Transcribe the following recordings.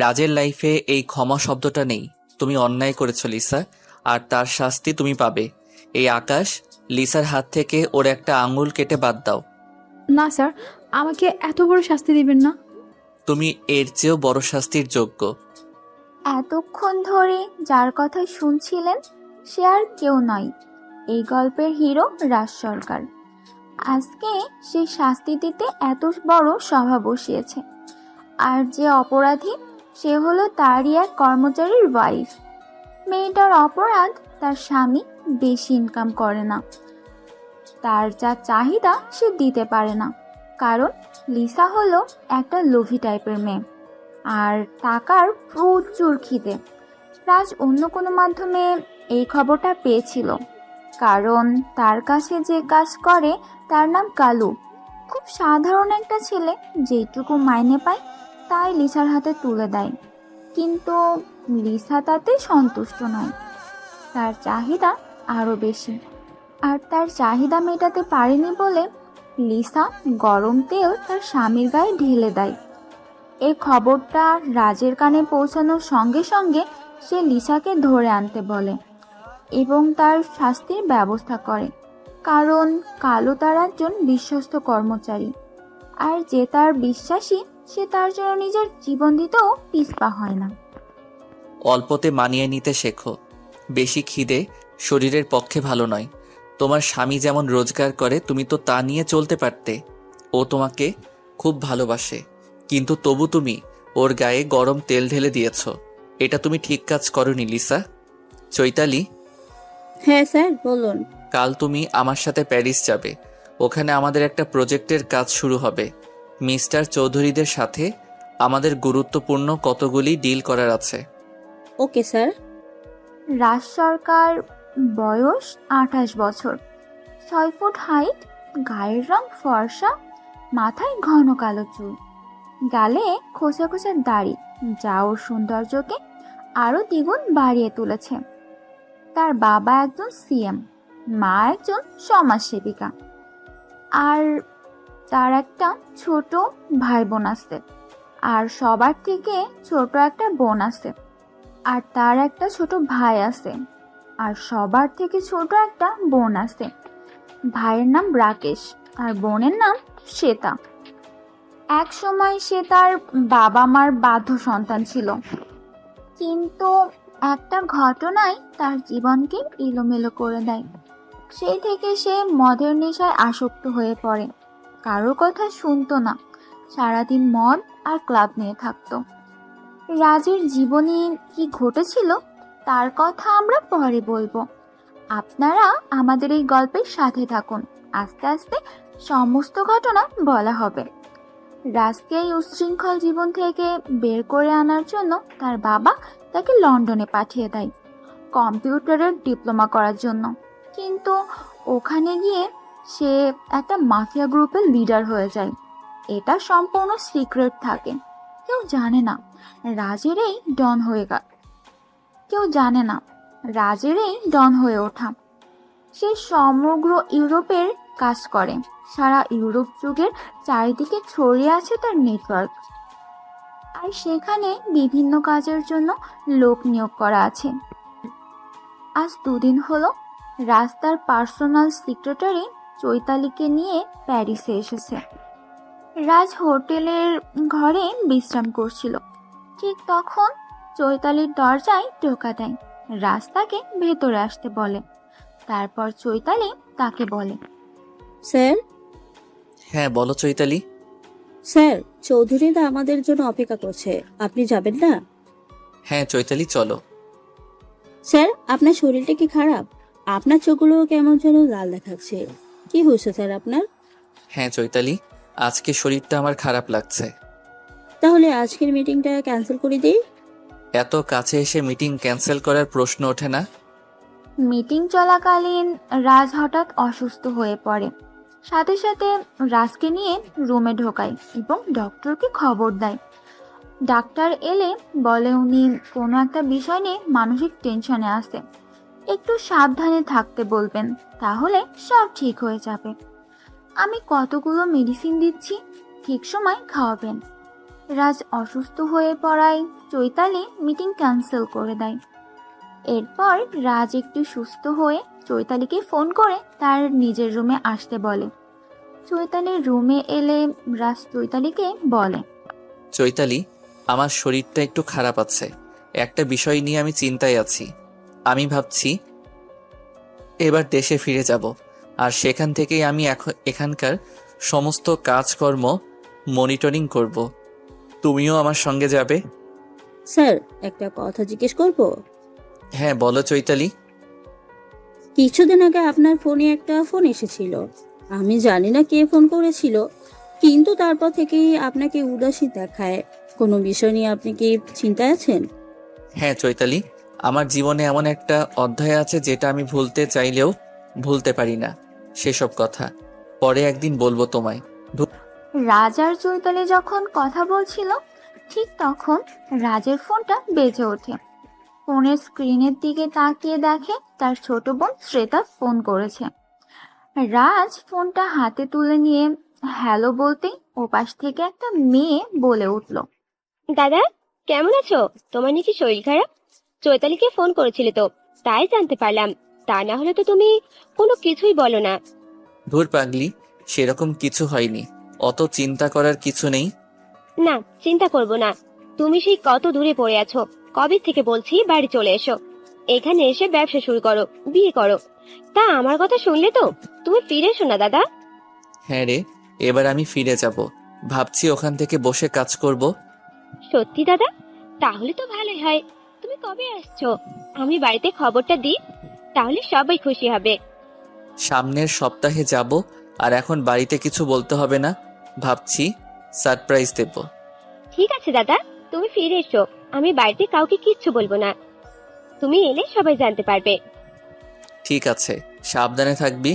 রাজের লাইফে এই ক্ষমা শব্দটা নেই। তুমি অন্যায় করেছো লিসা, আর তার শাস্তি তুমি পাবে। এই আকাশ, লিসার হাত থেকে ওর একটা আঙুল কেটে বাদ দাও। না স্যার, আমাকে এত বড় শাস্তি দিবেন না। তুমি এর চেয়েও বড় শাস্তির যোগ্য। এতক্ষণ ধরে যার কথা শুনছিলেন সে আর কেউ নয়, এই গল্পের হিরো রাজ সরকার। আজকে সে শাস্তি দিতে এত বড় সভা বসিয়েছে। আর যে অপরাধী সে হলো তারই এক কর্মচারীর ওয়াইফ। মেয়েটার অপরাধ তার স্বামী বেশি ইনকাম করে না, তার যা চাহিদা সে দিতে পারে না, কারণ লিসা হলো একটা লোভী টাইপের মেয়ে আর টাকার প্রচুর খিদে। রাজ অন্য কোনো মাধ্যমে এই খবরটা পেয়েছিল, কারণ তার কাছে যে কাজ করে তার নাম কালু। খুব সাধারণ একটা ছেলে, যেটুকু মাইনে পায় তাই লিসার হাতে তুলে দেয়। কিন্তু লিসা তাতে সন্তুষ্ট নয়, তার চাহিদা আরও বেশি। আর তার চাহিদা মেটাতে পারেনি বলে লিসা গরম তেল তার স্বামীর গায়ে ঢেলে দেয়। এই খবরটা রাজের কানে পৌঁছানোর সঙ্গে সঙ্গে সে লিসাকে ধরে আনতে বলে এবং তার শাস্তির ব্যবস্থা করে, কারণ কালু তার একজন বিশ্বস্ত কর্মচারী, আর যে তার বিশ্বাসী সে তার জন্য নিজের জীবন দিতেও পিছপা হয় না। অল্পতে মানিয়ে নিতে শেখো। বেশি খিদে শরীরের পক্ষে ভালো নয়। তোমার স্বামী যেমন রোজগার করে তুমি তো তা নিয়ে চলতে পারতে। ও তোমাকে খুব ভালোবাসে, কিন্তু তবু তুমি ওর গায়ে গরম তেল ঢেলে দিয়েছ। এটা তুমি ঠিক কাজ করনি লিসা। চৈতালি, হ্যাঁ স্যার বলুন। কাল তুমি আমার সাথে প্যারিস যাবে। ওখানে আমাদের একটা প্রজেক্টের কাজ শুরু হবে। মিস্টার চৌধুরীদের সাথে আমাদের গুরুত্বপূর্ণ কতগুলি ডিল করার আছে। Okay sir. রাজ সরকার, বয়স 28 বছর, 6 ফুট হাইট, গায়ের রং ফর্সা, মাথায় ঘন কালো চুল, গালে খোঁচা খোঁচা দাড়ি, যা ওর সৌন্দর্যকে আরও দ্বিগুণ বাড়িয়ে তুলেছে। তার বাবা একজন সিএম, মা একজন সমাজসেবিকা, আর তার একটা ছোট ভাই বোন আছে, আর সবার থেকে ছোট একটা বোন আছে, আর তার একটা ছোট ভাই আছে, আর সবার থেকে ছোট একটা বোন আছে। ভাইয়ের নাম রাকেশ আর বোনের নাম শ্বেতা। এক সময় সে তার বাবা মার বাধ্য সন্তান ছিল, কিন্তু একটা ঘটনায় তার জীবনকে এলোমেলো করে দেয়। সেই থেকে সে মদের নেশায় আসক্ত হয়ে পড়ে, কারো কথা শুনতো না, সারাদিন মদ আর ক্লাব নিয়ে থাকতো। রাজের জীবনে কি ঘটেছিল তার কথা আমরা পরে বলবো। আপনারা আমাদের এই গল্পের সাথে থাকুন, আস্তে আস্তে সমস্ত ঘটনা বলা হবে। রাজকে এই উচ্ছৃঙ্খল জীবন থেকে বের করে আনার জন্য তার বাবা তাকে লন্ডনে পাঠিয়ে দেয় কম্পিউটারের ডিপ্লোমা করার জন্য, কিন্তু ওখানে গিয়ে সে একটা মাফিয়া গ্রুপের লিডার হয়ে যায়। এটা সম্পূর্ণ সিক্রেট থাকে, কেউ জানে না রাজের এই ডন হয়ে কেউ জানে না রাজের এই ডন হয়ে ওঠা। সে সমগ্র ইউরোপের কাজ করে, সারা ইউরোপ যুগের চারিদিকে ছড়িয়ে আছে তার নেটওয়ার্ক, আর সেখানে বিভিন্ন কাজের জন্য লোক নিয়োগ করা আছে। আজ 2 দিন হলো রাজ তার পার্সোনাল সেক্রেটারি চৈতালিকে নিয়ে প্যারিসে এসেছে। রাজ হোটেলের ঘরে বিশ্রাম করছিল, ঠিক তখন চৈতালির দরজায় টোকা দেয়। রাজ তাকে ভেতরে আসতে বলে, তারপর চৈতালি তাকে বলে, স্যার। হ্যাঁ বলো চৈতালি। স্যার, চৌধুরীরা আমাদের জন্য অপেক্ষা করছে, আপনি যাবেন না? হ্যাঁ চৈতালি চলো। স্যার, আপনার শরীরটা কি খারাপ? আপনার চোখগুলো কেমন যেন লাল দেখাচ্ছে, কি হয়েছে স্যার আপনার? হ্যাঁ চৈতালি, আজকে শরীরটা আমার খারাপ লাগছে। তাহলে আজকের মিটিংটা ক্যান্সেল করে দিই। এত কাছে এসে মিটিং ক্যান্সেল করার প্রশ্ন ওঠে না। মিটিং চলাকালীন রাজ হঠাৎ অসুস্থ হয়ে পড়ে। সাথে সাথে রাজকে নিয়ে রুমে ঢোকায় এবং ডক্টরকে খবর দেয়। ডাক্তার এলে বলে উনি কোনো একটা বিষয় নিয়ে মানসিক টেনশনে আছে, একটু সাবধানে থাকতে বলবেন, তাহলে সব ঠিক হয়ে যাবে। আমি কতগুলো মেডিসিন দিচ্ছি, ঠিক সময় খাওয়াবেন। রাজ অসুস্থ হয়ে পড়ায় চৈতালি মিটিং ক্যান্সেল করে দেয়। এরপর রাজ একটু সুস্থ হয়ে চৈতালিকে ফোন করে তার নিজের রুমে আসতে বলে। চৈতালির রুমে এলে রাজ চৈতালিকে বলে, চৈতালি, আমার শরীরটা একটু খারাপ আছে। একটা বিষয় নিয়ে আমি চিন্তায় আছি। আমি ভাবছি এবার দেশে ফিরে যাব, আর সেখান থেকেই আমি এখানকার সমস্ত কাজকর্ম মনিটরিং করব। তুমিও আমার সঙ্গে যাবে? স্যার, একটা কথা জিজ্ঞেস করব? হ্যাঁ, বলো চৈতালি। কিছুদিন আগে আপনার ফোনে একটা ফোন এসেছিল। আমি জানি না কে ফোন করেছিল, কিন্তু তারপর থেকেই আপনাকে উদাসী দেখায়। কোনো বিষয় নিয়ে আপনি কি চিন্তায় আছেন? হ্যাঁ চৈতালি, আমার জীবনে এমন একটা অধ্যায় আছে যেটা আমি ভুলতে চাইলেও ভুলতে পারি না। সেসব কথা পরে একদিন বলবো তোমায়। রাজ আর চৈতালি যখন কথা বলছিল ঠিক তখন রাজের ফোনটা বেজে ওঠে। ফোনের স্ক্রিনের দিকে তাকিয়ে দেখে তার ছোট বোন শ্বেতা ফোন করেছে। রাজ ফোনটা হাতে তুলে নিয়ে হ্যালো বলতেই ওপাশ থেকে একটা মেয়ে বলে উঠল, দাদা, কেমন আছো? তোমার নাকি শরীর খারাপ? চৈতালিকে ফোন করেছিলে তো, তাই জানতে পারলাম। তা না হলে তো তুমি কোনো কিছুই বলো না। ধুর পাগলি, সেরকম কিছু হয়নি। অত চিন্তা করার কিছু নেই। না, চিন্তা করব না। তুমি সেই কত দূরে পড়ে আছো। কবে থেকে বলছি বাড়ি চলে এসো, এখানে এসে ব্যবসা শুরু করো, বিয়ে করো। তা আমার কথা শুনলে তো? তুমি ফিরে এসো না দাদা। হ্যাঁ রে, এবার আমি ফিরে যাব। ভাবছি ওখান থেকে বসে কাজ করব। সত্যি দাদা? তাহলে তো ভালোই হয়। তুমি কবে আসছো? আমি বাড়িতে খবরটা দিই, তাহলে সবাই খুশি হবে। সামনের সপ্তাহে যাব। আর এখন বাড়িতে কিছু বলতে হবে না, ভাবছি সারপ্রাইজ দেব। ঠিক আছে দাদা, তুমি ফিরে এসো। আমি বাড়িতে কাউকে কিচ্ছু বলবো না। তুমি এলে সবাই জানতে পারবে। ঠিক আছে, সাবধানে থাকবি।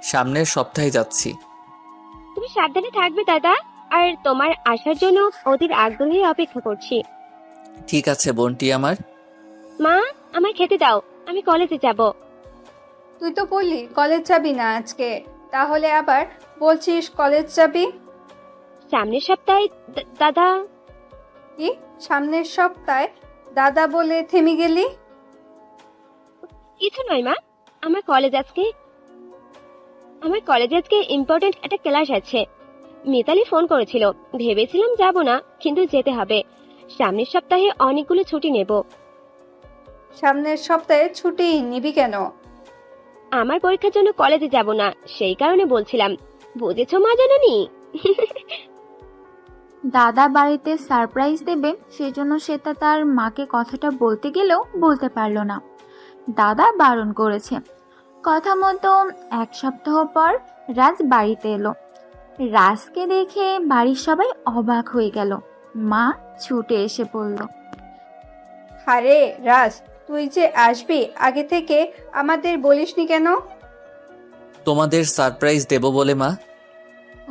সামনের সপ্তাহে যাচ্ছি। তুমি সাবধানে থাকবে দাদা, আর তোমার আসার জন্য ওদের আগ্রহে অপেক্ষা করছি। ঠিক আছে বোনটি আমার। মা, আমায় খেতে দাও, আমি কলেজে যাব। তুই তো বললি কলেজ যাবি না আজকে, তাহলে আবার বলছিস কলেজ যাবি? সামনের সপ্তাহে দাদা। কি সামনের সপ্তাহে দাদা বলে থেমে গেলি? কিছু নয় মা, আমার কলেজে আজকে ইম্পর্টেন্ট একটা ক্লাস আছে। মিতালি ফোন করেছিল, ভেবেছিলাম যাব না, কিন্তু যেতে হবে। সামনের সপ্তাহে অনেকগুলো ছুটি নেব। সামনের সপ্তাহে ছুটি নিবি কেন? আমার পরীক্ষার জন্য কলেজে যাব না, সেই কারণে বলছিলাম। বুঝেছো মা জাননি? দাদা বাড়িতে সারপ্রাইজ দেবে সেজন্য শ্বেতা তার মাকে কথাটা বলতে গেলেও বলতে পারল না। দাদা বারণ করেছে। কথা মতো এক সপ্তাহ পর রাজ বাড়িতে এলো। রাজকে দেখে বাড়ির সবাই অবাক হয়ে গেল। মা ছুটে এসে বলল, আরে রাজ, তুই যে আসবি আগে থেকে আমাদের বলিসনি কেন? তোমাদের সারপ্রাইজ দেব বলে মা।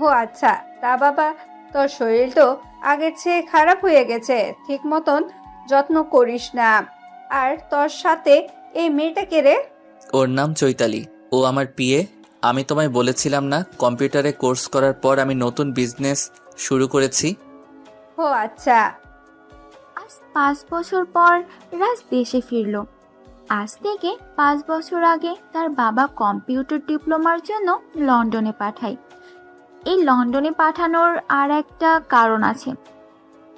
ও আচ্ছা, তা বাবা, তোর শরীর তো আগের চেয়ে খারাপ হয়ে গেছে, ঠিক মতন যত্ন করিস না। আর তোর সাথে এই মেয়েটাকে রে? ওর নাম চৈতালি, ও আমার পিএ। আমি তোমায় বলেছিলাম না, কম্পিউটারে কোর্স করার পর আমি নতুন বিজনেস শুরু করেছি। ও আচ্ছা। আজ 5 বছর পর রাজ দেশে ফিরল। আজ থেকে 5 বছর আগে তার বাবা কম্পিউটার ডিপ্লোমার জন্য লন্ডনে পাঠায়। এই লন্ডনে পাঠানোর আর একটা কারণ আছে।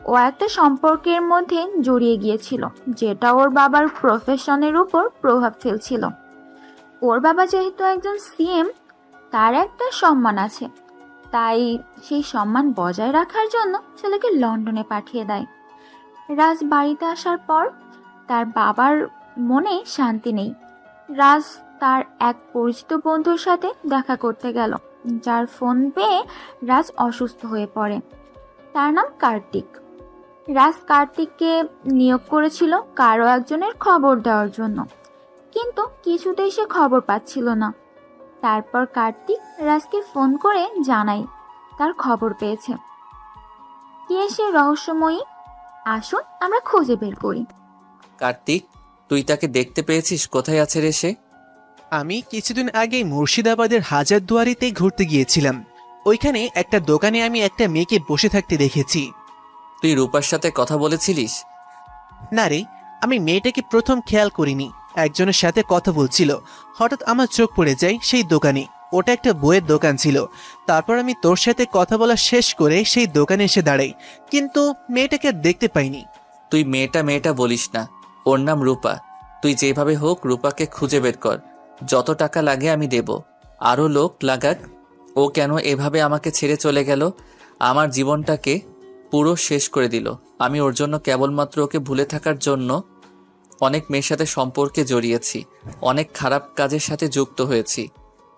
ও একটা সম্পর্কের মধ্যে জড়িয়ে গিয়েছিল, যেটা ওর বাবার প্রফেশনের উপর প্রভাব ফেলছিল। ওর বাবা যেহেতু একজন সিএম, তার একটা সম্মান আছে, তাই সেই সম্মান বজায় রাখার জন্য ছেলেকে লন্ডনে পাঠিয়ে দেয়। রাজ বাড়িতে আসার পর তার বাবার মনে শান্তি নেই। রাজ তার এক পরিচিত বন্ধুর সাথে দেখা করতে গেল, যার ফোন পেয়ে রাজ অসুস্থ হয়ে পড়ে। তার নাম কার্তিক। রাজ কার্তিককে নিয়োগ করেছিল কারো একজনের খবর দেওয়ার জন্য, কিন্তু কিছুতেই সে খবর পাচ্ছিল না। তারপর কার্তিক রাজকে ফোন করে জানায় তার খবর পেয়েছে। কে সে রহস্যময়ী? আসুন আমরা খুঁজে বের করি। কার্তিক, তুই তাকে দেখতে পেয়েছিস? কোথায় আছে রে সে? আমি কিছুদিন আগে মুর্শিদাবাদের হাজারদুয়ারিতে ঘুরতে গিয়েছিলাম। ওইখানে একটা দোকানে আমি একটা মেয়েকে বসে থাকতে দেখেছি। তুই রূপার সাথে কথা বলেছিলিস? না রে, আমি মেয়েটাকে প্রথম খেয়াল করিনি। একজনের সাথে কথা বলছিল, হঠাৎ আমার চোখ পড়ে যায় সেই দোকানে। ওটা একটা বইয়ের দোকান ছিল। তারপর আমি তোর সাথে কথা বলা শেষ করে সেই দোকানে এসে দাঁড়াই, কিন্তু মেয়েটাকে আর দেখতে পাইনি। তুই মেয়েটা বলিস না, ওর নাম রূপা। তুই যেভাবে হোক রূপাকে খুঁজে বের কর। যত টাকা লাগে আমি দেব, আরও লোক লাগাক। ও কেন এভাবে আমাকে ছেড়ে চলে গেল? আমার জীবনটাকে পুরো শেষ করে দিল। আমি ওর জন্য কেবলমাত্র ওকে ভুলে থাকার জন্য অনেক মেয়ের সাথে সম্পর্কে জড়িয়েছি, অনেক খারাপ কাজের সাথে যুক্ত হয়েছি।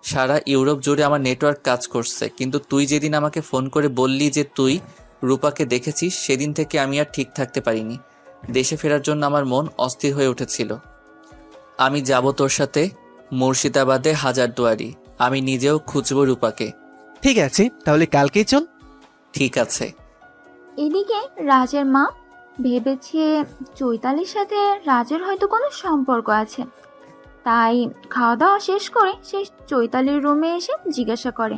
সারা ইউরোপ জুড়ে আমার নেটওয়ার্ক কাজ করছে, কিন্তু তুই যেদিন আমাকে ফোন করে বললি যে তুই রূপাকে দেখেছিস, সেদিন থেকে আমি আর ঠিক থাকতে পারিনি। দেশে ফেরার জন্য আমার মন অস্থির হয়ে উঠেছিল। আমি যাব তোর সাথে মুর্শিদাবাদে হাজারদুয়ারি। আমি নিজেও খুঁজব রূপাকে। ঠিক আছে, তাহলে কালকেই চল। ঠিক আছে। এদিকে রাজের মা ভেবেছে চৈতালির সাথে রাজের হয়তো কোনো সম্পর্ক আছে, তাই খাওয়া দাওয়া শেষ করে সে চৈতালির রুমে এসে জিজ্ঞাসা করে,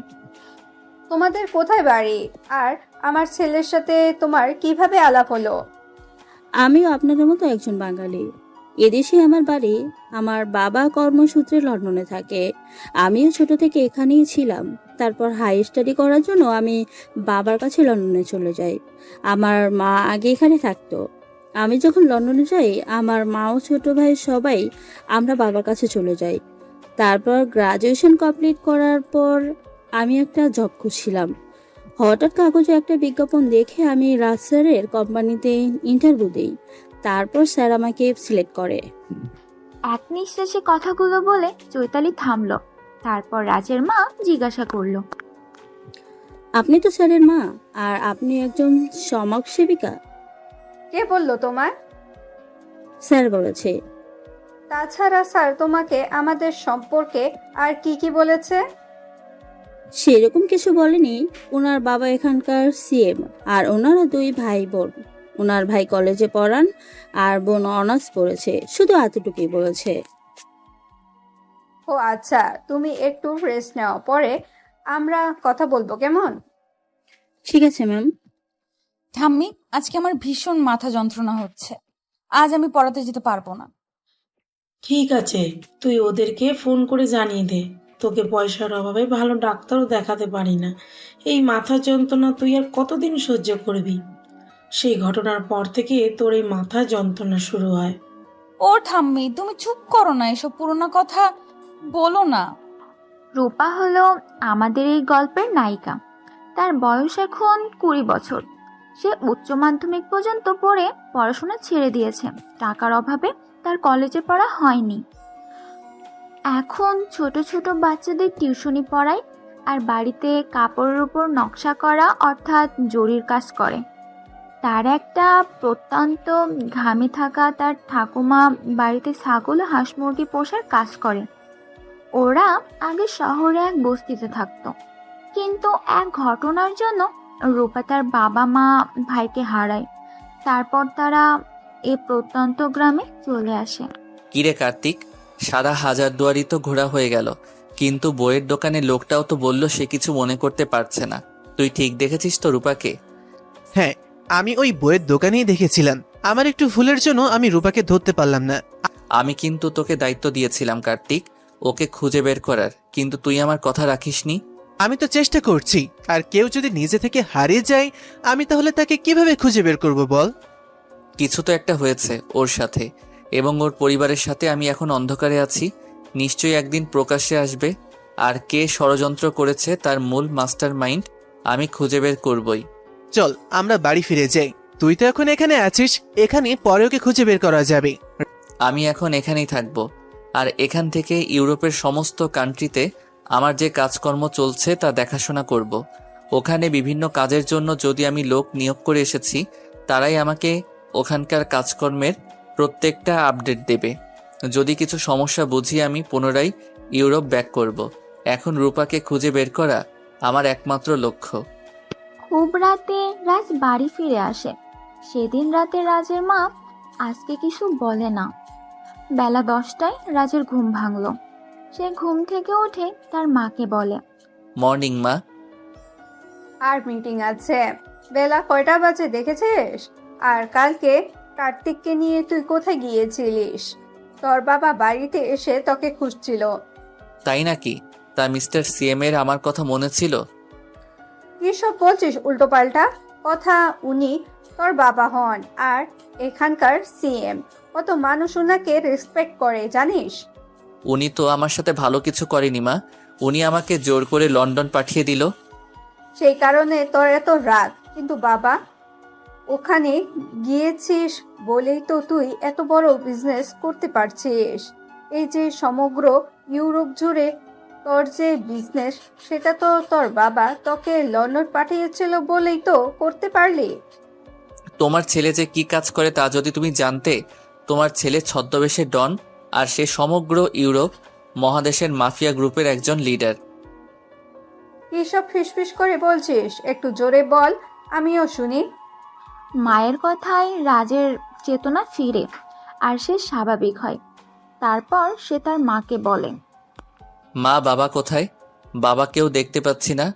তোমাদের কোথায় বাড়ি? আর আমার ছেলের সাথে তোমার কিভাবে আলাপ হলো? আমিও আপনাদের মতো একজন বাঙালি। এদেশে আমার বাড়ি। আমার বাবা কর্মসূত্রে লন্ডনে থাকে। আমিও ছোট থেকে এখানেই ছিলাম। তারপর হাই স্টাডি করার জন্য আমি বাবার কাছে লন্ডনে চলে যাই। আমার মা আগে এখানে থাকতো। আমি যখন লন্ডনে যাই, আমার মা ও ছোট ভাই সবাই আমরা বাবার কাছে চলে যাই। তারপর গ্রাজুয়েশন কমপ্লিট করার পর আমি একটা জব খুঁজছিলাম। হঠাৎ কাগজে একটা বিজ্ঞাপন দেখে আমি রাজ স্যারের কোম্পানিতে ইন্টারভিউ দিই। তারপর স্যার আমাকে সিলেক্ট করে। এক নিঃশ্বাসে কথাগুলো বলে চৈতালি থামলো। তারপর রাজের মা জিজ্ঞাসা করলো, আপনি তো স্যারের মা, আর আপনি একজন সমাজসেবিকা? কে বললো তোমার? স্যার বলেছে। তাছাড়া স্যার তোমাকে আমাদের সম্পর্কে আর কি কি বলেছে? সেরকম কিছু বলেনি। ওনার বাবা এখানকার সিএম, আর ওনারা দুই ভাই বোন। ওনার ভাই কলেজে পড়ান আর বোন অনার্স পড়েছে, শুধু এতটুকুই বলেছে। ও আচ্ছা, তুমি একটু রেস্ট নাও, পরে আমরা কথা বলবো, কেমন? ঠিক আছে ম্যাম। ঠাম্মি, আজকে আমার ভীষণ মাথা যন্ত্রণা হচ্ছে। আজ আমি পড়াতে যেতে পারবো না। ঠিক আছে, তুই ওদেরকে ফোন করে জানিয়ে দে। তোকে পয়সার অভাবে ভালো ডাক্তারও দেখাতে পারি না। এই মাথা যন্ত্রণা তুই আর কতদিন সহ্য করবি? সেই ঘটনার পর থেকে তোর এই মাথা যন্ত্রণা শুরু হয়। ও ঠাম্মি, তুমি চুপ করো না, এসব পুরোনো কথা বলো না। রূপা হলো আমাদের এই গল্পের নায়িকা। তার বয়স এখন 20 বছর। সে উচ্চ মাধ্যমিক পর্যন্ত পড়ে পড়াশোনা ছেড়ে দিয়েছে। টাকার অভাবে তার কলেজে পড়া হয়নি। এখন ছোট ছোট বাচ্চাদের টিউশনি পড়ায় আর বাড়িতে কাপড়ের উপর নকশা করা অর্থাৎ জরির কাজ করে। তার একটা প্রত্যন্ত ঘামে থাকা তার ঠাকুমা বাড়িতে ছাগল ও হাঁস মুরগি পোষার কাজ করে। ওরা আগে শহরে এক বস্তিতে থাকতো, কিন্তু এক ঘটনার জন্য রূপা তার বাবা মা ভাইকে হারায়। তারপর তারা এই প্রত্যন্ত গ্রামে চলে আসে। কিরে কার্তিক, সারা হাজারদুয়ারি তো ঘোরা হয়ে গেল, কিন্তু বইয়ের দোকানে লোকটাও তো বলল সে কিছু মনে করতে পারছে না। তুই ঠিক দেখেছিস তো রূপাকে? হ্যাঁ, আমি ওই বইয়ের দোকানেই দেখেছিলাম। আমার একটু ভুলের জন্য আমি রূপাকে ধরতে পারলাম না। আমি কিন্তু তোকে দায়িত্ব দিয়েছিলাম কার্তিক, ওকে খুঁজে বের করার, কিন্তু তুই আমার কথা রাখিসনি। আমি তো চেষ্টা করছি, আর কেউ যদি নিজে থেকে হারিয়ে যায়, আমি তাহলে তাকে কিভাবে খুঁজে বের করব বল? কিছু তো একটা হয়েছে ওর সাথে এবং ওর পরিবারের সাথে। আমি এখন অন্ধকারে আছি, নিশ্চয়ই একদিন প্রকাশ্যে আসবে। আর কে ষড়যন্ত্র করেছে তার মূল মাস্টার মাইন্ড আমি খুঁজে বের করবই। চল আমরা বাড়ি ফিরে যাই। তুই তো এখন এখানে আছিস, এখানে পরে ওকে খুঁজে বের করা যাবে। আমি এখন এখানেই থাকবো, আর এখান থেকে ইউরোপের সমস্ত কান্ট্রিতে আমার যে কাজকর্ম চলছে তা দেখাশোনা করব। ওখানে বিভিন্ন কাজের জন্য যদি আমি লোক নিয়োগ করে এসেছি, তারাই আমাকে ওখানকার কাজকর্মের প্রত্যেকটা আপডেট দেবে। যদি কিছু সমস্যা বুঝি আমি পুনরায় ইউরোপ ব্যাক করব। এখন রূপাকে খুঁজে বের করা আমার একমাত্র লক্ষ্য। খুব রাতে রাজ বাড়ি ফিরে আসে। সেদিন রাতে রাজের মা আজকে কিছু বলে না। বেলা 10টায় রাজের ঘুম ভাঙলো। সে ঘুম থেকে উঠে তার মাকে বলে, মর্নিং মা। আর মিটিং আছে, বেলা কয়টা বাজে দেখেছিস? আর কালকে কার্তিককে নিয়ে তুই কোথায় গিয়েছিলিস? তোর বাবা বাড়িতে এসে তোকে খুঁজছিল। তাই নাকি? তা মিস্টার সিএম এর আমার কথা মনে ছিল? কি সব বলছিস উল্টোপাল্টা কথা? উনি তোর বাবা হন আর এখানকার সিএম। কত মানুষ ওনাকে রেসপেক্ট করে জানিস? উনি তো আমার সাথে ভালো কিছু করেনি মা। উনি আমাকে জোর করে লন্ডন পাঠিয়ে দিল। সেই কারণে তোর এত রাগ। কিন্তু বাবা, ওখানে গিয়েছিস বলেই তো তুই এত বড় বিজনেস করতে পারছিস। এই যে সমগ্র ইউরোপ জুড়ে তোর যে বিজনেস, সেটা তো তোর বাবা তোকে লন্ডন পাঠিয়েছিল বলেই তো করতে পারলি। তোমার ছেলে যে কি কাজ করে তা যদি তুমি জানতে। তোমার ছেলে ছদ্মবেশে ডন, আর সে সমগ্র ইউরোপ মহাদেশের মাফিয়া গ্রুপের একজন লিডার। এসব ফিসফিস করে বলছিস? একটু জোরে বল, আমিও শুনি। মায়ের কথায় রাজের চেতনা ফিরে আর সে স্বাভাবিক হয়। তারপর সে তার মাকে বলে, মা, বাবা কোথায়? বাবাকেও দেখতে পাচ্ছি না।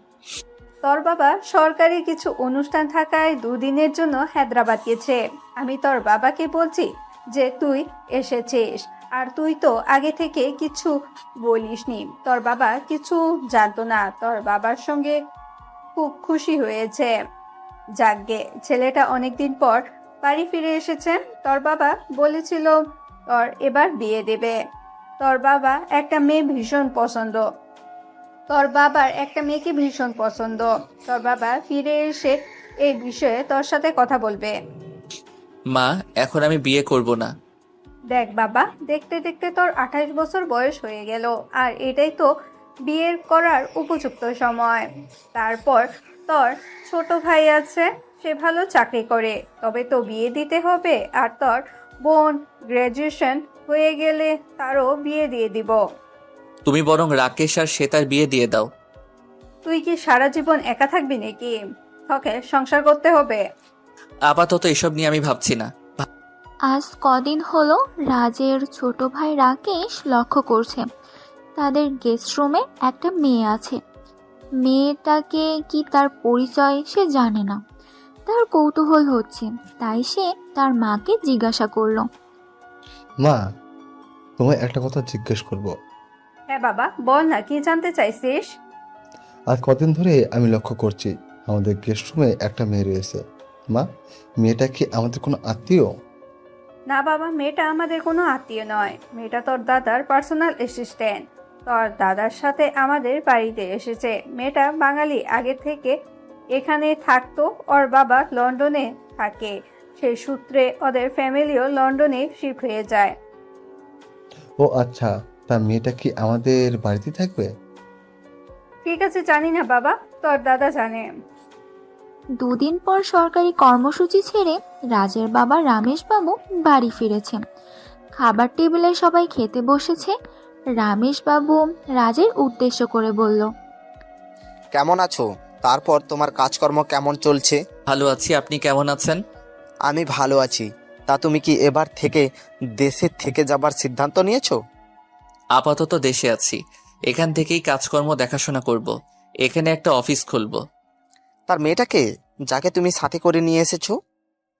তোর বাবা সরকারি কিছু অনুষ্ঠান থাকায় দুদিনের জন্য হায়দ্রাবাদ গেছে। আমি তোর বাবাকে বলছি যে তুই এসেছিস, আর তুই তো আগে থেকে কিছু বলিসনি। তোর বাবা কিছু জানতো না। তোর বাবার সঙ্গে খুব খুশি হয়েছে। যাকগে, ছেলেটা অনেকদিন পর বাড়ি ফিরে এসেছে। তোর বাবা বলেছিল তোর এবার বিয়ে দেবে। তোর বাবা একটা মেয়ে ভীষণ পছন্দ। তোর বাবার একটা মেয়েকে ভীষণ পছন্দ। তোর বাবা ফিরে এসে এই বিষয়ে তোর সাথে কথা বলবে। মা, এখন আমি বিয়ে করব না। দেখ বাবা, দেখতে দেখতে তোর 28 বছর বয়স হয়ে গেল, আর এটাই তো বিয়ের করার উপযুক্ত সময়। তারপর তোর ছোট ভাই আছে, সে ভালো চাকরি করে, তবে তো বিয়ে দিতে হবে। আর তোর বোন গ্র্যাজুয়েশন হয়ে গেলে তারও বিয়ে দিয়ে দিব। তুমি বরং রাকেশ আর শ্বেতার বিয়ে দিয়ে দাও। তুই কি সারা জীবন একা থাকবি নাকি? তোকে সংসার করতে হবে। আপাতত এসব নিয়ে আমি ভাবছি না। আজ কদিন হলো রাজের ছোট ভাই রাকেশ লক্ষ্য করছে তাদের গেস্ট রুমে একটা মেয়ে আছে। মেয়েটাকে কি তার পরিচয় সে জানে না। তার কৌতূহল হচ্ছে, তাই সে তার মাকে জিজ্ঞাসা করলো, মা, তোমায় একটা কথা জিজ্ঞেস করব। হ্যাঁ বাবা, বল না, কি জানতে চাইছিস? আজ কদিন ধরে আমি লক্ষ্য করছি আমাদের গেস্ট রুমে একটা মেয়ে রয়েছে। মা, মেয়েটা কি আমাদের কোনো আত্মীয়? না বাবা, মেয়েটা আমাদের কোনো আত্মীয় নয়। মেয়েটা তোর দাদার পার্সোনাল অ্যাসিস্ট্যান্ট। তোর দাদার সাথে আমাদের বাড়িতে এসেছে। মেয়েটা বাঙালি, আগে থেকে এখানে থাকতো। ওর বাবা লন্ডনে থাকে, সেই সূত্রে ওদের ফ্যামিলিও লন্ডনে শিফট হয়ে যায়। ও আচ্ছা, তা মেয়েটা কি আমাদের বাড়িতে থাকবে? ঠিক আছে, জানি না বাবা, তোর দাদা জানে। দুদিন পর সরকারি কর্মসূচি ছেড়ে রাজের বাবা রমেশবাবু বাড়ি ফিরেছেন। খাবার টেবিলে সবাই খেতে বসেছে। রমেশবাবু রাজের উদ্দেশ্য করে বলল, কেমন আছো? তারপর তোমার কাজকর্ম কেমন চলছে? ভালো আছি, আপনি কেমন আছেন? আমি ভালো আছি। তা তুমি কি এবার থেকে দেশে থেকে যাবার সিদ্ধান্ত নিয়েছো? আপাতত দেশে আছি, এখান থেকেই কাজকর্ম দেখাশোনা করব। এখানে একটা অফিস খুলব। তার মেয়েটাকে, যাকে তুমি সাথে করে নিয়ে এসেছো?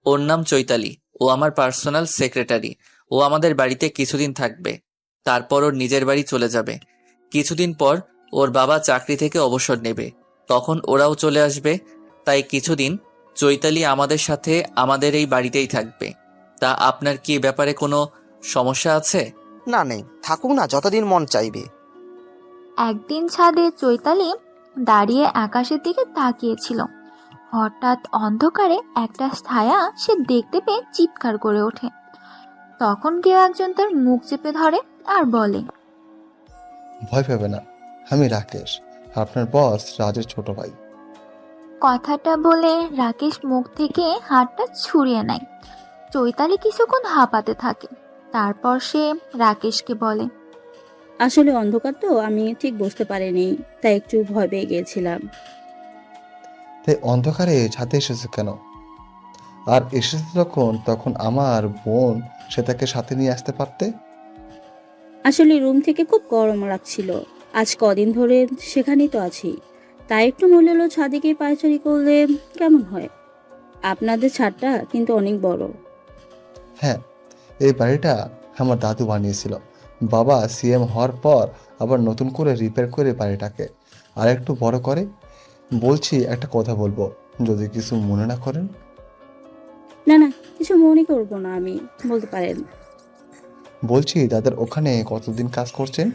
ওর নাম চৈতালি। ও আমার পার্সোনাল সেক্রেটারি। ও আমাদের বাড়িতে কিছুদিন থাকবে, তারপর ওর নিজের বাড়ি চলে যাবে। কিছুদিন পর ওর বাবা চাকরি থেকে অবসর নেবে, তখন ওরাও চলে আসবে। তাই কিছুদিন চৈতালি আমাদের সাথে আমাদের এই বাড়িতেই থাকবে। তা আপনার কি এ ব্যাপারে কোনো সমস্যা আছে? না, নেই, থাকুক না, যতদিন মন চাইবে। একদিন ছাদে চৈতালি দাঁড়িয়ে আকাশের দিকে তাকিয়েছিল। হঠাৎ অন্ধকারে একটা ছায়া সে দেখতে পেয়ে চিৎকার করে ওঠে। তখন কেউ একজন তার মুখ চেপে ধরে আর বলে, ভয় পাবে না, আমি রাকেশ, আপনার বস রাজের ছোট ভাই। কথাটা বলে রাকেশ মুখ থেকে হাতটা ছুড়িয়ে নেয়। চৈতালি কিছুক্ষণ হাঁপাতে থাকে। তারপর সে রাকেশকে বলে, আসলে অন্ধকার তো আমি ঠিক বুঝতে পারিনি, তাই একটু ভয় পেয়ে গিয়েছিলাম। তাই অন্ধকারে ছাদে এসেছে কেন? আর এসেছে তখন আমার বোন সে তাকে সাথে নিয়ে আসতে পারতে। আসলে রুম থেকে খুব গরম লাগছিল। আজ কদিন ধরে সেখানেই তো আছি, তাই একটু মনে হলো ছাদে গিয়ে পায়চারি করলে কেমন হয়। আপনাদের ছাদটা কিন্তু অনেক বড়। হ্যাঁ, এই বাড়িটা আমার দাদু বানিয়েছিল। বাবা সিএম হওয়ার পর আবার নতুন করে রিপেয়ার করে বাড়িটাকে আর একটু বড় করে। বলছি, একটা কথা বলবো, যদি কিছু মনে না করেন। না না, কিছু মনে করব না, আমি বলতে পারেন। বলছি, দাদার ওখানে কতদিন কাজ করছেন?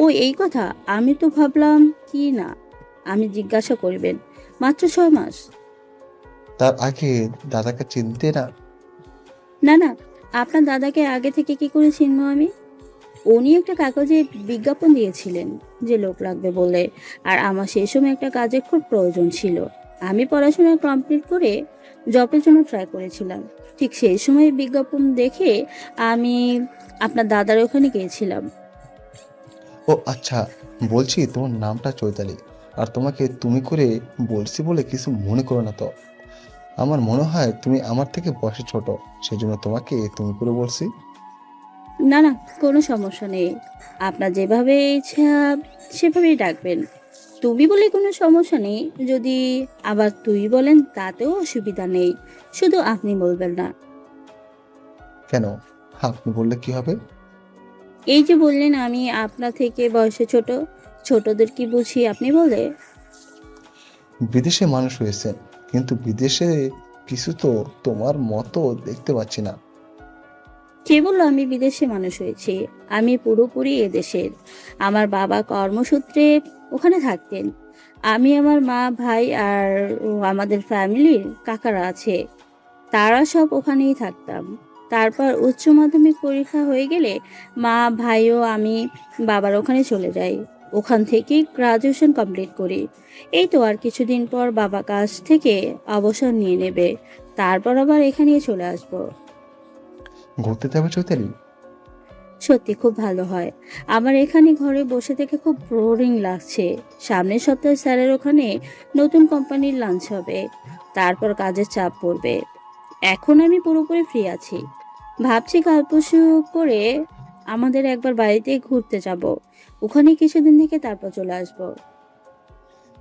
ও এই কথা, আমি তো ভাবলাম কি না, আমি জিজ্ঞাসা করবেন। মাত্র 6 মাস। তার আগে দাদাকে চিনতে না? না না, আপনার দাদাকে আগে থেকে কি করে চিনবো আমি? উনি একটা কাগজে বিজ্ঞাপন দিয়েছিলেন যে লোক লাগবে বলে, আর আমার সেই সময় একটা কাজের খুব প্রয়োজন ছিল। আমি পড়াশোনা কমপ্লিট করে জবের জন্য ট্রাই করেছিলাম। ঠিক সেই সময় বিজ্ঞাপন দেখে আমি আপনার দাদার ওখানে গিয়েছিলাম। ও আচ্ছা, বলছি তোমার নামটা চৈতালি, আর তোমাকে তুমি করে বলছি বলে কিছু মনে করো না তো। আমার মনে হয় তুমি আমার থেকে বয়সে ছোট, সেই জন্য তোমাকে তুমি করে বলছি। না না, কোনো সমস্যা নেই, আপনার যেভাবে ইচ্ছা সেভাবেই ডাকবেন। তুমি বলে কোনো সমস্যা নেই, যদি আবার তুই বলেন তাতেও অসুবিধা নেই, শুধু আপনি বলবেন না। কেন, আপনি বললে কি হবে? এই যে বললেন আমি আপনার থেকে বয়সে ছোট, ছোটদের কি বুঝি আপনি বলে? বিদেশে মানুষ হয়েছে, কিন্তু বিদেশে কিছু তো তোমার মতো দেখতে পাচ্ছি না। কে বললো আমি বিদেশে মানুষ হয়েছি? আমি পুরোপুরি এদেশের। আমার বাবা কর্মসূত্রে ওখানে থাকতেন। আমি, আমার মা, ভাই আর আমাদের ফ্যামিলির কাকারা আছে, তারা সব ওখানেই থাকতাম। তারপর উচ্চ মাধ্যমিক পরীক্ষা হয়ে গেলে মা, ভাইও আমি বাবার ওখানে চলে যাই। ওখান থেকেই গ্রাজুয়েশন কমপ্লিট করি। এই তো আর কিছুদিন পর বাবা কাজ থেকে অবসর নিয়ে নেবে, তারপর আবার এখানেই চলে আসবো। ঘুরতে যাবে চৈতালি? সত্যি খুব ভালো হয়। আমার এখানে ঘরে বসে থেকে খুব বোরিং লাগছে। সামনের সপ্তাহে স্যারের ওখানে নতুন কোম্পানির লাঞ্চ হবে, তারপর কাজের চাপ পড়বে। এখন আমি পুরোপুরি ফ্রি আছি। ভাবছি কাল পরশু করে আমাদের একবার বাড়িতে ঘুরতে যাব, ওখানে কিছুদিন থেকে তারপর চলে আসব।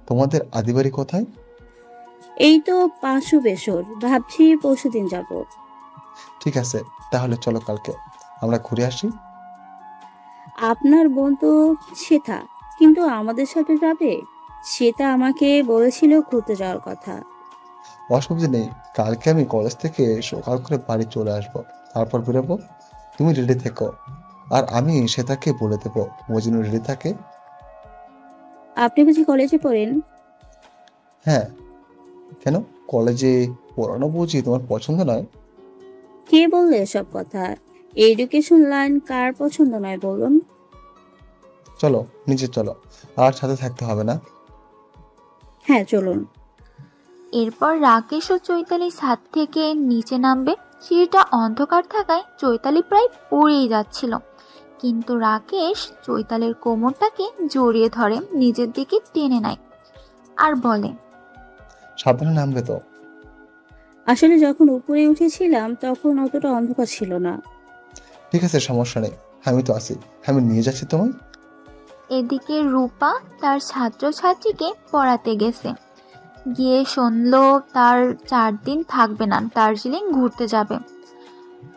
তোমাদের আদিবাড়ি কোথায়? এই তো পাঁচু বেসর, ভাবছি পরশুদিন যাব। ঠিক আছে, তাহলে চলো কালকে আমরা ঘুরে আসি। আপনার বোন তো শ্বেতা, কিন্তু আমাদের সাথে যাবে? শ্বেতা আমাকে বলেছিল ঘুরতে যাওয়ার কথা। অসুবিধা নেই, কালকে আমি কলেজ থেকে সকাল করে বাড়ি চলে আসবো, তারপর বেরোবো। তুমি রেডি থেকো, আর আমি সেটাকে বলে দেবো ও যেন রেডি থাকে। আপনি বুঝি কলেজে পড়েন? হ্যাঁ, কেন, কলেজে পড়ানো বুঝি তোমার পছন্দ নয়? কে বললে এসব কথা? এডুকেশন লাইন কার পছন্দ নয় বলুন? চলো নিচে চলো, আর সাথে থাকতে হবে না। হ্যাঁ চলুন। এরপর রাকেশ ও চৈতালি ছাদ থেকে নিচে নামবে। সিঁড়িটা অন্ধকার থাকায় চৈতালি প্রায় পড়েই যাচ্ছিল, কিন্তু রাকেশ চৈতালির কোমরটাকে জড়িয়ে ধরে নিজের দিকে টেনে নেয় আর বলে, সাবধানে নামবে তো। আসলে যখন উপরে উঠেছিলাম তখন অতটা অন্ধকার ছিল না। ঠিক আছে, সমস্যা নেই, আমি তো আছি, আমি নিয়ে যাচ্ছি তোমায়। এদিকে রূপা তার ছাত্রছাত্রীকে পড়াতে গেছে, গিয়ে শুনল তার 4 দিন থাকবে না, দার্জিলিং ঘুরতে যাবে।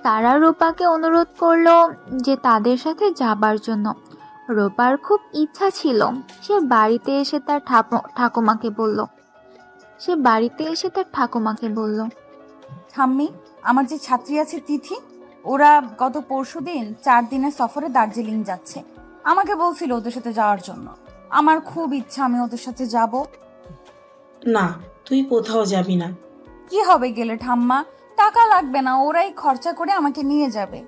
তারা রূপাকে অনুরোধ করলো যে তাদের সাথে যাবার জন্য। রূপার খুব ইচ্ছা ছিল, সে বাড়িতে এসে তার ঠাকুমাকে বলল, ঠাম্মি, আমার যে ছাত্রী আছে তিথি, ওরা গত পরশুদিন 4 দিনের সফরে দার্জিলিং যাচ্ছে। আমাকে বলছিল ওদের সাথে যাওয়ার জন্য। আমার খুব ইচ্ছা আমি ওদের সাথে যাব। না, তুই কোথাও যাবি না। কি হবে গেলে ঠাম্মা? টাকা লাগবে না, ওরাই খরচা করে আমাকে নিয়ে যাবে।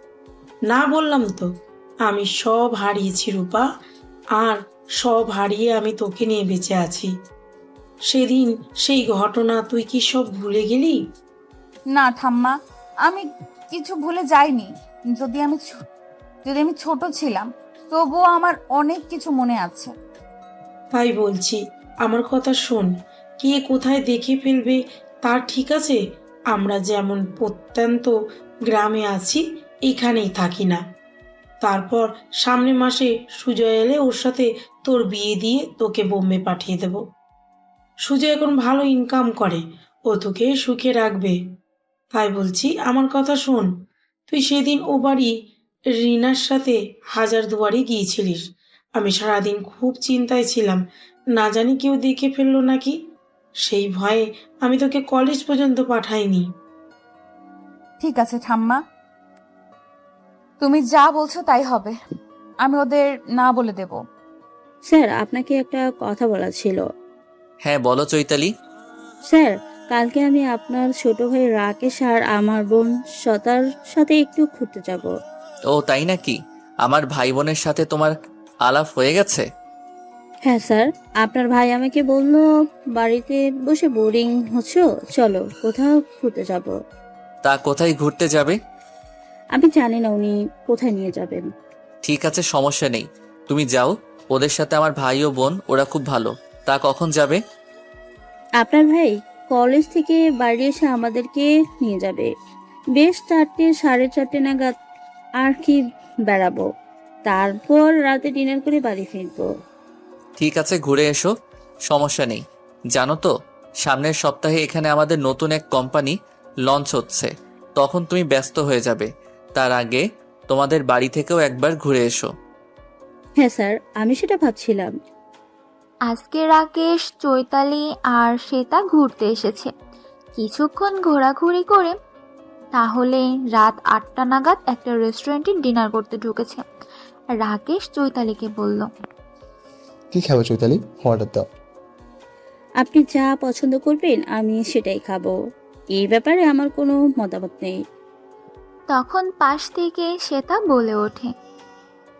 না বললাম তো, আমি সব হারিয়েছি রূপা, আর সব হারিয়ে আমি তোকে নিয়ে বেঁচে আছি। সেদিন সেই ঘটনা তুই কি সব ভুলে গেলি? না ঠাম্মা, আমি কিছু ভুলে যাইনি। যদি আমি ছোট ছিলাম, তবুও আমার অনেক কিছু মনে আছে। তাই বলছি, আমার কথা শোন। কে কোথায় দেখে ফেলবে তার ঠিক আছে? আমরা যেমন প্রত্যন্ত গ্রামে আছি, এখানেই থাকি না। তারপর সামনের মাসে সুজয় এলে ওর সাথে তোর বিয়ে দিয়ে তোকে বোম্বে পাঠিয়ে দেব। সুজয় এখন ভালো ইনকাম করে, ও তোকে সুখে রাখবে। তাই বলছি, আমার কথা শোন। তুই সেদিন ও বাড়ি রিনার সাথে হাজার দুয়ারি গিয়েছিলিস। আমি সারাদিন খুব চিন্তায় ছিলাম, না জানি কেউ দেখে ফেললো নাকি। সেই ভয়ে আমি তোকে কলেজ পর্যন্ত পাঠাইনি। ঠিক আছে ঠাম্মা, তুমি যা বলছো তাই হবে। আমি ওদের না বলে দেব। স্যার, আপনাকে একটা কথা বলার ছিল। হ্যাঁ বলো চৈতালি। স্যার, কালকে আমি আপনার ছোট ভাই রাকেশ আর আমার বোন শ্বেতার সাথে একটু ঘুরতে যাব। ও তাই নাকি? আমার ভাই বোনের সাথে তোমার আলাপ হয়ে গেছে? হ্যাঁ স্যার, আপনার ভাই আমাকে বলল বাড়িতে বসে বোরিং হচ্ছ, চলো কোথাও ঘুরতে যাব। তা কোথায় ঘুরতে যাবে? আমি জানি না উনি কোথায় নিয়ে যাবেন। ঠিক আছে, সমস্যা নেই, তুমি যাও। ওদের সাথে আমার ভাই ও বোন, ওরা খুব ভালো। তা কখন যাবে? আপনার ভাই কলেজ থেকে বাড়ি এসে আমাদেরকে নিয়ে যাবে। বেশ 4টে, 4:30 নাগাদ আর কি বেড়াবো। তারপর রাতে ডিনার করে বাড়ি ফিরবো। ঠিক আছে, ঘুরে এসো, সমস্যা নেই। জানো তো, সামনের সপ্তাহে এখানে আমাদের নতুন এক কোম্পানি লঞ্চ হচ্ছে, তখন তুমি ব্যস্ত হয়ে যাবে। তার আগে তোমাদের বাড়ি থেকেও একবার ঘুরে এসো। হ্যাঁ স্যার, আমি সেটা ভাবছিলাম। আজকে রাকেশ, চৈতালি আর শ্বেতা ঘুরতে এসেছে। কিছুক্ষণ ঘোরাঘুরি করে তাহলে রাত 8টা নাগাদ একটা রেস্টুরেন্টে ডিনার করতে ঢুকেছে। রাকেশ চৈতালিকে বলল, কি খাবে চৈতালি? অর্ডার দাও। আপনি যা পছন্দ করবেন আমি সেটাই খাবো। এই ব্যাপারে আমার কোনো মতামত নেই। তখন পাশ থেকে শ্বেতা বলে ওঠে,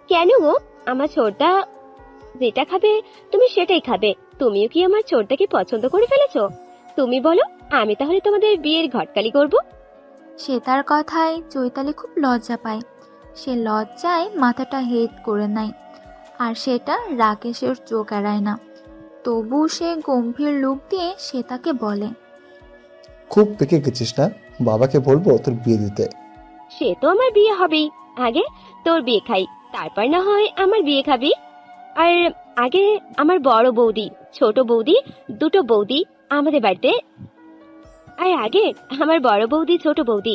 কেন গো, আমার ছোটটা যেটা খাবে তুমি সেটাই খাবে। তুমিও কি আমার ছোটটাকে পছন্দ করে ফেলেছো? তুমি বলো, আমি তাহলে তোমাদের বিয়ের ঘটকালি করব। শ্বেতার কথায় চৈতালি খুব লজ্জা পায়। সে লজ্জায় মাথাটা হেট করে নেয়, আর সেটা রাকেশের চোখ এড়ায় না। তবু সে গম্ভীর লুক দিয়ে শ্বেতাকে বলে, খুব পেকে গেছিস না? বাবাকে বলবো তোর বিয়ে দিতে। সে তো আমার বিয়ে হবেই, আগে তোর বিয়ে খাই, তারপর না হয় আমার বিয়ে খাবি। আর আগে আমার বড় বৌদি, ছোট বৌদি, দুটো বৌদি আমাদের বাড়িতে। আর আগে আমার বড় বৌদি, ছোট বৌদি,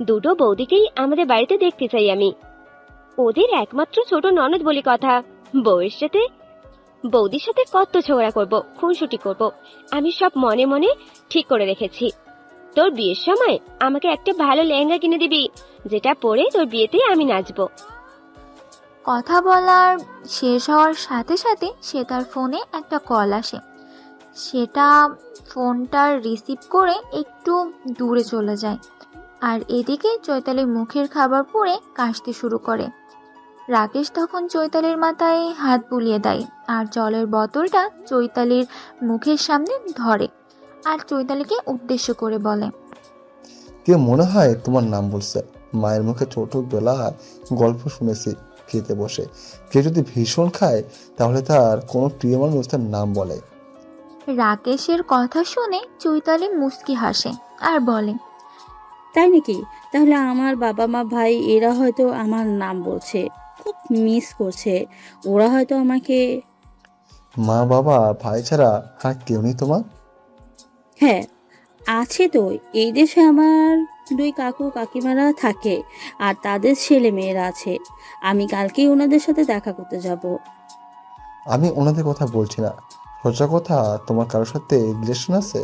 দুটো বৌদিকেই আমাদের বাড়িতে দেখতে চাই আমি। ওদের একমাত্র ছোট ননদ বলে কথা। বউয়ের সাথে, বৌদির সাথে কত ঝগড়া করব, খুনসুটি করব, আমি সব মনে মনে ঠিক করে রেখেছি। তোর বিয়ের সময় আমাকে একটা ভালো লেহেঙ্গা কিনে দিবি, যেটা পরে তোর বিয়েতে আমি নাচবো। কথা বলার শেষ হওয়ার সাথে সাথে শ্বেতার ফোনে একটা কল আসে। সেটা ফোনটা রিসিভ করে একটু দূরে চলে যায়, আর এদিকে চৈতালি মুখের খাবার পুড়ে কাশতে শুরু করে। রাকেশ তখন চৈতালির মাথায় হাত বুলিয়ে দেয় আর জলের বোতলটা চৈতালির মুখের সামনে ধরে, আর চৈতালিকে উদ্দেশ্য করে বলে, কে মনে হয় তোমার নাম বলছে? মায়ের মুখে ছোটবেলায় গল্প শুনেছি, খেতে বসে কেউ যদি ভীষণ খায় তাহলে তার কোনো প্রিয় মানুষ তার নাম বলে। রাকেশের কথা শুনে চৈতালি মুচকি হাসে আর বলে, তাই নাকি? তাহলে আমার বাবা মা ভাই এরা হয়তো আমার নাম বলছে, খুব মিস করছে। ওরা হয়তো আমাকে। মা বাবা ভাই ছাড়া আর কেউ নেই তোমার? হ্যাঁ আছে তো, এই দেশে আমার 2 কাকু কাকিমারা থাকে, আর তাদের ছেলে মেয়েরা আছে। আমি কালকেই ওনাদের সাথে দেখা করতে যাব। আমি ওনাদের কথা বলছি না, সোজা কথা, তোমার কারোর সাথে রিলেশন আছে?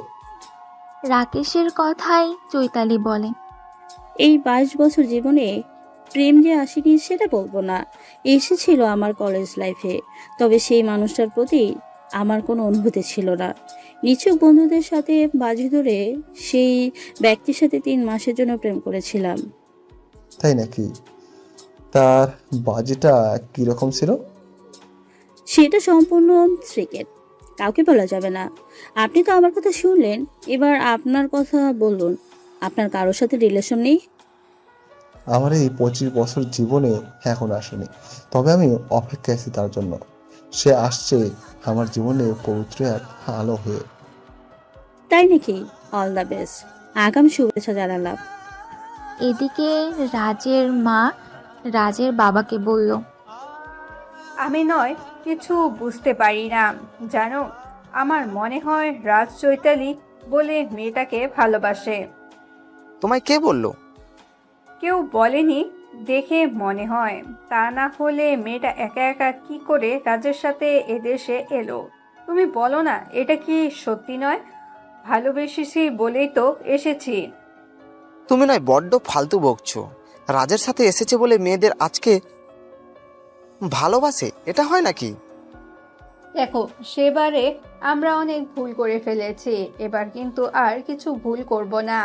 রাকেশের কথাই চৈতালি বলে, এই 22 বছর জীবনে প্রেম যে আসেনি সেটা বলবো না, এসেছিল আমার কলেজ লাইফে। তবে সেই মানুষটার প্রতি আমার কোনো অনুভূতি ছিল না। নিছক বন্ধুদের সাথে বাজি ধরে সেই ব্যক্তির সাথে 3 মাসের জন্য প্রেম করেছিলাম। তাই নাকি? তার বাজিটা কিরকম ছিল? সেটা সম্পূর্ণ সিক্রেট, কাউকে বলা যাবে না। আপনি তো আমার কথা শুনলেন, এবার আপনার কথা বলুন। আপনার কারোর সাথে রিলেশন নেই? আমার এই 25 বছর জীবনে এখন আসেনি, তবে আমি অপেক্ষায় আছি তার জন্য। সে আসছে আমার জীবনে পবিত্র এক আলো হয়ে। তাই নাকি? অল দ্য বেস্ট, আগাম শুভেচ্ছা জানালাম। এদিকে রাজের মা রাজের বাবাকে বলল, আমি নয় কিছু বুঝতে পারি না জানো, আমার মনে হয় রাজ চৈতালি বলে মেয়েটাকে ভালোবাসে। তোমায় কে বললো? কেউ বলেনি দেখে মনে হয়, তা না হলে মেয়েটা একা একা কি করে রাজের সাথে এদেশে এলো? তুমি বলো না, এটা কি সত্যি নয়? ভালোবেসেছি বলেই তো এসেছি। তুমি নয় বড্ড ফালতু বকছো। রাজের সাথে এসেছে বলে মেয়েদের আজকে ভালোবাসে, এটা হয় নাকি? দেখো, সেবারে আমরা অনেক ভুল করে ফেলেছি, এবার কিন্তু আর কিছু ভুল করব না।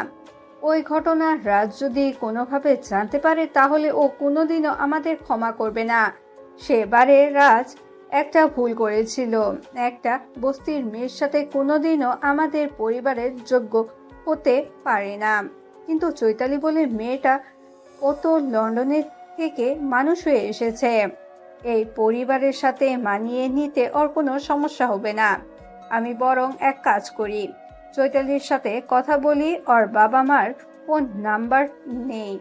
ওই ঘটনা রাজ যদি কোনোভাবে জানতে পারে তাহলে ও কোনোদিনও আমাদের ক্ষমা করবে না। সেবারে রাজ একটা ভুল করেছিল, একটা বস্তির মেয়ের সাথে কোনোদিনও আমাদের পরিবারের যোগ্য হতে পারে না। কিন্তু চৈতালি বলে মেয়েটা, ও তো লন্ডনের থেকে মানুষ হয়ে এসেছে, এই পরিবারের সাথে মানিয়ে নিতে ওর কোনো সমস্যা হবে না। আমি বরং এক কাজ করি, চৈতালির সাথে কথা বলি, ওর বাবা মার ফোন নাম্বার নেই,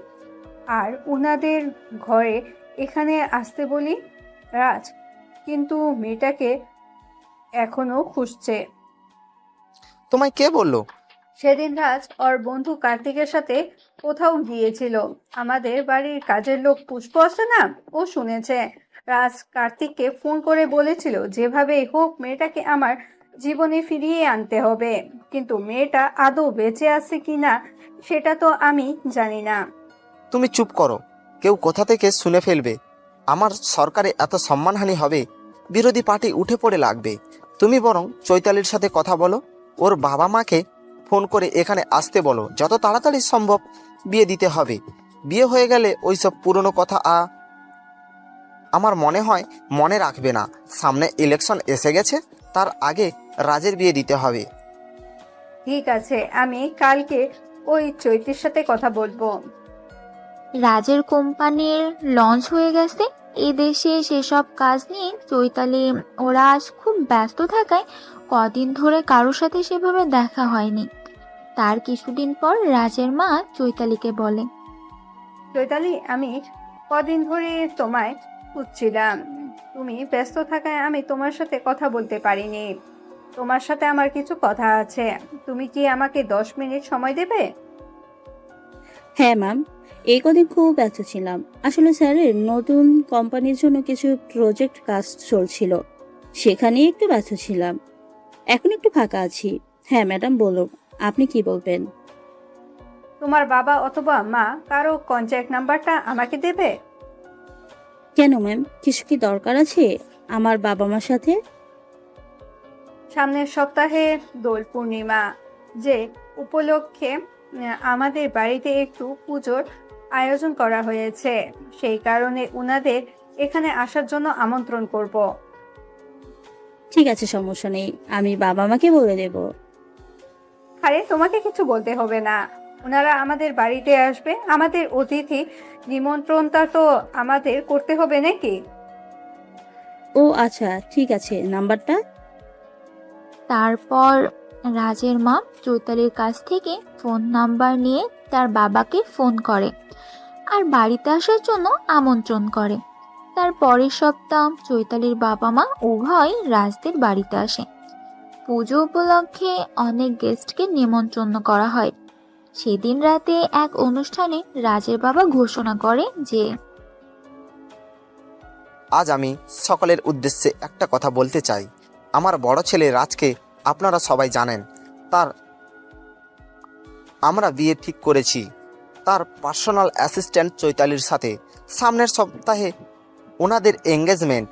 আর উনাদের ঘরে এখানে আসতে বলি। রাজ কিন্তু মেয়েটাকে এখনো খুঁজছে। তোমায় কে বললো? সেদিন রাজ ওর বন্ধু কার্তিকের সাথে কোথাও গিয়েছিল। আমাদের বাড়ির কাজের লোক পুষ্প আছে না, ও শুনেছে। রাজ কার্তিককে ফোন করে বলেছিল যেভাবেই হোক মেয়েটাকে আমার জীবনে ফিরিয়ে আনতে হবে, কিন্তু মেয়েটা আদৌ বেঁচে আছে কিনা সেটা তো আমি জানি না। তুমি চুপ করো, কেউ কোথা থেকে শুনে ফেলবে। আমার সরকারে এত সম্মানহানি হবে, বিরোধী পার্টি উঠে পড়ে লাগবে। তুমি বরং চৈতালির সাথে কথা বলো, ওর বাবা মাকে ফোন করে এখানে আসতে বলো, যত তাড়াতাড়ি সম্ভব বিয়ে দিতে হবে। বিয়ে হয়ে গেলে ওইসব পুরনো কথা আমার মনে হয় মনে রাখবে না। সামনে ইলেকশন এসে গেছে, তার আগে রাজের বিয়ে দিতে হবে। ঠিক আছে, আমি কালকে ওই চৈতির সাথে কথা বলবো। রাজের কোম্পানির লঞ্চ হয়ে গেছে এদেশে, সেসব কাজ নিয়ে চৈতালি ওরা আজ খুব ব্যস্ত থাকায় কদিন ধরে কারোর সাথে সেভাবে দেখা হয়নি। তার কিছুদিন পর রাজের মা চৈতালিকে বলে, চৈতালি, আমি কদিন ধরে তোমায় খুঁজছিলাম, তুমি ব্যস্ত থাকায় আমি তোমার সাথে কথা বলতে পারিনি। তোমার সাথে আমার কিছু কথা আছে, তুমি কি আমাকে 10 মিনিট সময় দেবে? হ্যাঁ ম্যাম, এই কদিন খুব ব্যস্ত ছিলাম। আসলে স্যারের নতুন কোম্পানির জন্য কিছু প্রজেক্ট কাজ চলছিল, সেখানেই একটু ব্যস্ত ছিলাম। এখন একটু ফাঁকা আছি। হ্যাঁ ম্যাডাম, বলুন, আপনি কি বলবেন? তোমার বাবা অথবা মা কারো কন্ট্যাক্ট নাম্বারটা আমাকে দেবে? কেন ম্যাম, কিছু কি দরকার আছে আমার বাবা মার সাথে? সামনের সপ্তাহে দোল পূর্ণিমা, যে উপলক্ষে আমাদের বাড়িতে একটু পুজোর আয়োজন করা হয়েছে, সেই কারণে উনাদের এখানে আসার জন্য আমন্ত্রণ করব। ঠিক আছে, সমস্যা নেই, আমি বাবা মাকে বলে দেব। আরে তোমাকে কিছু বলতে হবে না, ওনারা আমাদের বাড়িতে আসবে, আমাদের অতিথি নিমন্ত্রণটা তো আমাদের করতে হবে নাকি? ও আচ্ছা, ঠিক আছে, নাম্বারটা? তারপর রাজের মা চৈতালির কাছ থেকে ফোন নাম্বার নিয়ে তার বাবাকে ফোন করে আর বাড়িতে আসার জন্য আমন্ত্রণ করে। তার পরের সপ্তাহ চৈতালির বাবা মা উভয় রাজদের বাড়িতে আসে। পুজো উপলক্ষে অনেক গেস্টকে নিমন্ত্রণ করা হয়। সেদিন রাতে এক অনুষ্ঠানে রাজের বাবা ঘোষণা করে যে আজ আমি সকলের উদ্দেশ্যে একটা কথা বলতে চাই। আমার বড় ছেলে রাজকে আপনারা সবাই জানেন, আমরা বিয়ে ঠিক করেছি তার পার্সোনাল অ্যাসিস্ট্যান্ট চৈতালির সাথে। সামনের সপ্তাহে ওনাদের এঙ্গেজমেন্ট,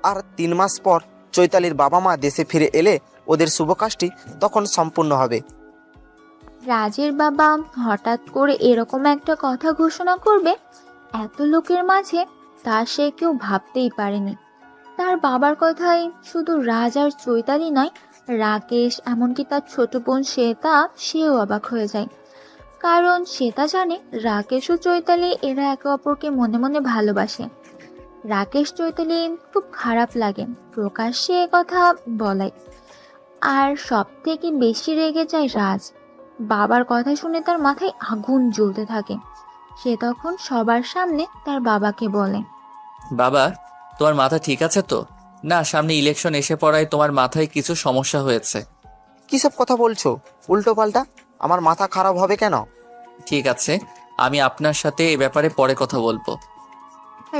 আর 3 মাস পর চৈতালির বাবা মা দেশে ফিরে এলে ওদের শুভ কাজটি তখন সম্পূর্ণ হবে। রাজের বাবা হঠাৎ করে এরকম একটা কথা ঘোষণা করবে এত লোকের মাঝে, তা সে কেউ ভাবতেই পারেনি। তার বাবার কথায় শুধু রাজ আর চৈতালি নয়, রাকেশ, এমনকি তার ছোট বোন শ্বেতা, সেও অবাক হয়ে যায়। কারণ শ্বেতা জানে রাকেশ ও চৈতালি এরা একে অপরকে মনে মনে ভালোবাসে। রাকেশ চৈতালি খুব খারাপ লাগে প্রকাশ্যে এ কথা বলায়। আর সব থেকে বেশি রেগে যায় রাজ। বাবার কথা শুনে তার মাথায় আগুন জ্বলতে থাকে। সে তখন সবার সামনে তার বাবাকে বলে, বাবা, তোমার মাথা ঠিক আছে তো? না, সামনে ইলেকশন এসে পড়ায় তোমার মাথায় কিছু সমস্যা হয়েছে। কিসব কথা বলছো উল্টো পাল্টা? আমার মাথা খারাপ হবে কেন? ঠিক আছে, আমি আপনার সাথে এ ব্যাপারে পরে কথা বলবো।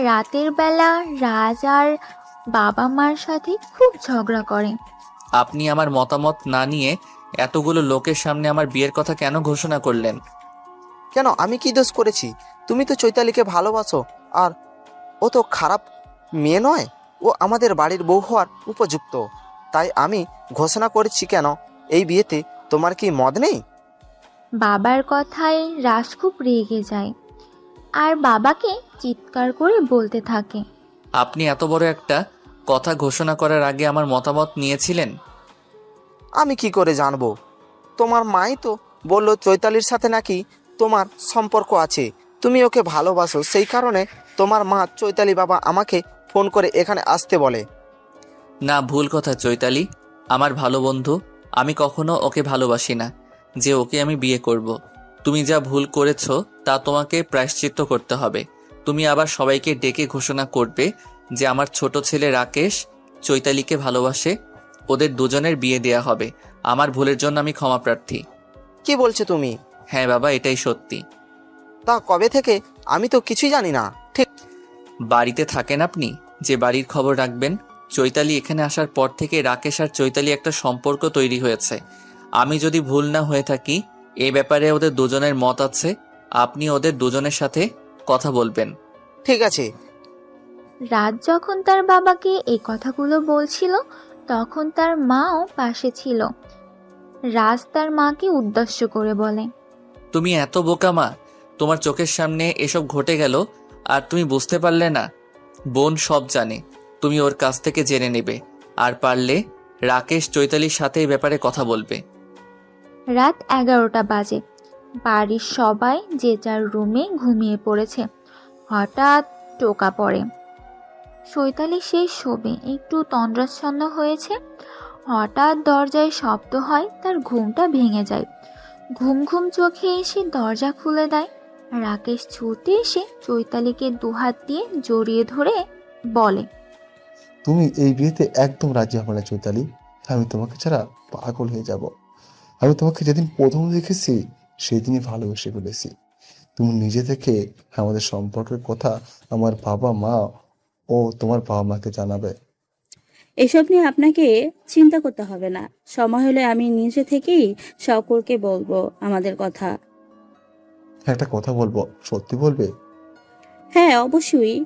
রাতের বেলা রাজ আর বাবা মার সাথে খুব ঝগড়া করে। আপনি আমার মতামত না নিয়ে এতগুলো লোকের সামনে আমার বিয়ের কথা কেন ঘোষণা করলেন? কেন, আমি কি দোষ করেছি? তুমি তো চৈতালিকে ভালোবাসো, আর ও তো খারাপ মেয়ে নয়। ও আমাদের বাড়ির বউ হওয়ার উপযুক্ত। তাই আমি ঘোষণা করেছি। কেন, এই বিয়েতে তোমার কি মত নেই? বাবার কথায় রাজ খুব রেগে যায় আর বাবাকে চিৎকার করে বলতে থাকে। আপনি এত বড় একটা কথা ঘোষণা করার আগে আমার মতামত নিয়েছিলেন? আমি কি করে জানবো? তোমার মাই তো বলল চৈতালির সাথে নাকি তোমার সম্পর্ক আছে, তুমি ওকে ভালোবাসো। সেই কারণে তোমার মা চৈতালি বাবা আমাকে ফোন করে এখানে আসতে বলে। না, ভুল কথা চৈতালি আমার ভালো বন্ধু। আমি কখনো ওকে ভালোবাসি না যে ওকে আমি বিয়ে করব। তুমি যা ভুল করেছো তা তোমাকে প্রায়শ্চিত্ত করতে হবে। তুমি আবার সবাইকে ডেকে ঘোষণা করবে যে আমার ছোট ছেলে রাকেশ চৈতালিকে ভালোবাসে, ওদের দুজনের বিয়ে দেয়া হবে। আমার ভুলের জন্য আমি ক্ষমা প্রার্থী। কি বলছো তুমি? হ্যাঁ বাবা, এটাই সত্যি। তা কবে থেকে? আমি তো কিছুই জানি না। ঠিক বাড়িতে থাকেন আপনি, যে বাড়ির খবর রাখবেন। চৈতালি এখানে আসার পর থেকে রাকেশ আর চৈতালি একটা সম্পর্ক তৈরি হয়েছে। আমি যদি ভুল না হয়ে থাকি, এ ব্যাপারে ওদের দুজনের মত আছে। আপনি ওদের দুজনের সাথে কথা বলবেন। ঠিক আছে। রাজ যখন তার বাবাকে এই কথাগুলো বলছিল তখন তার মাও পাশে ছিল। রাজ তার মাকে উদ্দেশ্য করে বলে, তুমি এত বোকা মা, তোমার চোখের সামনে এসব ঘটে গেল আর তুমি বুঝতে পারলে না? বোন সব জানে, তুমি ওর কাছ থেকে জেনে নেবে, আর পারলে রাকেশ চৈতালির সাথে এই ব্যাপারে কথা বলবে। রাত 11টা বাজে। বাড়ির সবাই যে যার রুমে ঘুমিয়ে পড়েছে। হঠাৎ টোকা পড়ে। চৈতালি সেই শোবে, একটু তন্দ্রাচ্ছন্ন হয়েছে। হঠাৎ দরজায় শব্দ হয়, তার ঘুমটা ভেঙে যায়। ঘুম ঘুম চোখে এসে দরজা খুলে দেয়। রাকেশ ছুটে এসে চৈতালিকে দুহাত দিয়ে জড়িয়ে ধরে বলে, তুমি এই বিয়েতে একদম রাজি হবে না চৈতালি। আমি তোমাকে ছাড়া পাগল হয়ে যাব। আমি তোমাকে যেদিন প্রথম দেখেছি সেদিনই ভালোবেসে ফেলেছি। তুমি নিজে থেকে আমাদের সম্পর্কের কথা আমার বাবা মা ও তোমার বাবা মাকে জানাবে। এসব নিয়ে আপনাকে চিন্তা করতে হবে না। সময় হলে আমি নিজে থেকেই সকলকে বলবো আমাদের কথা। একটা কথা বলবো, সত্যি বলবে? হ্যাঁ, অবশ্যই।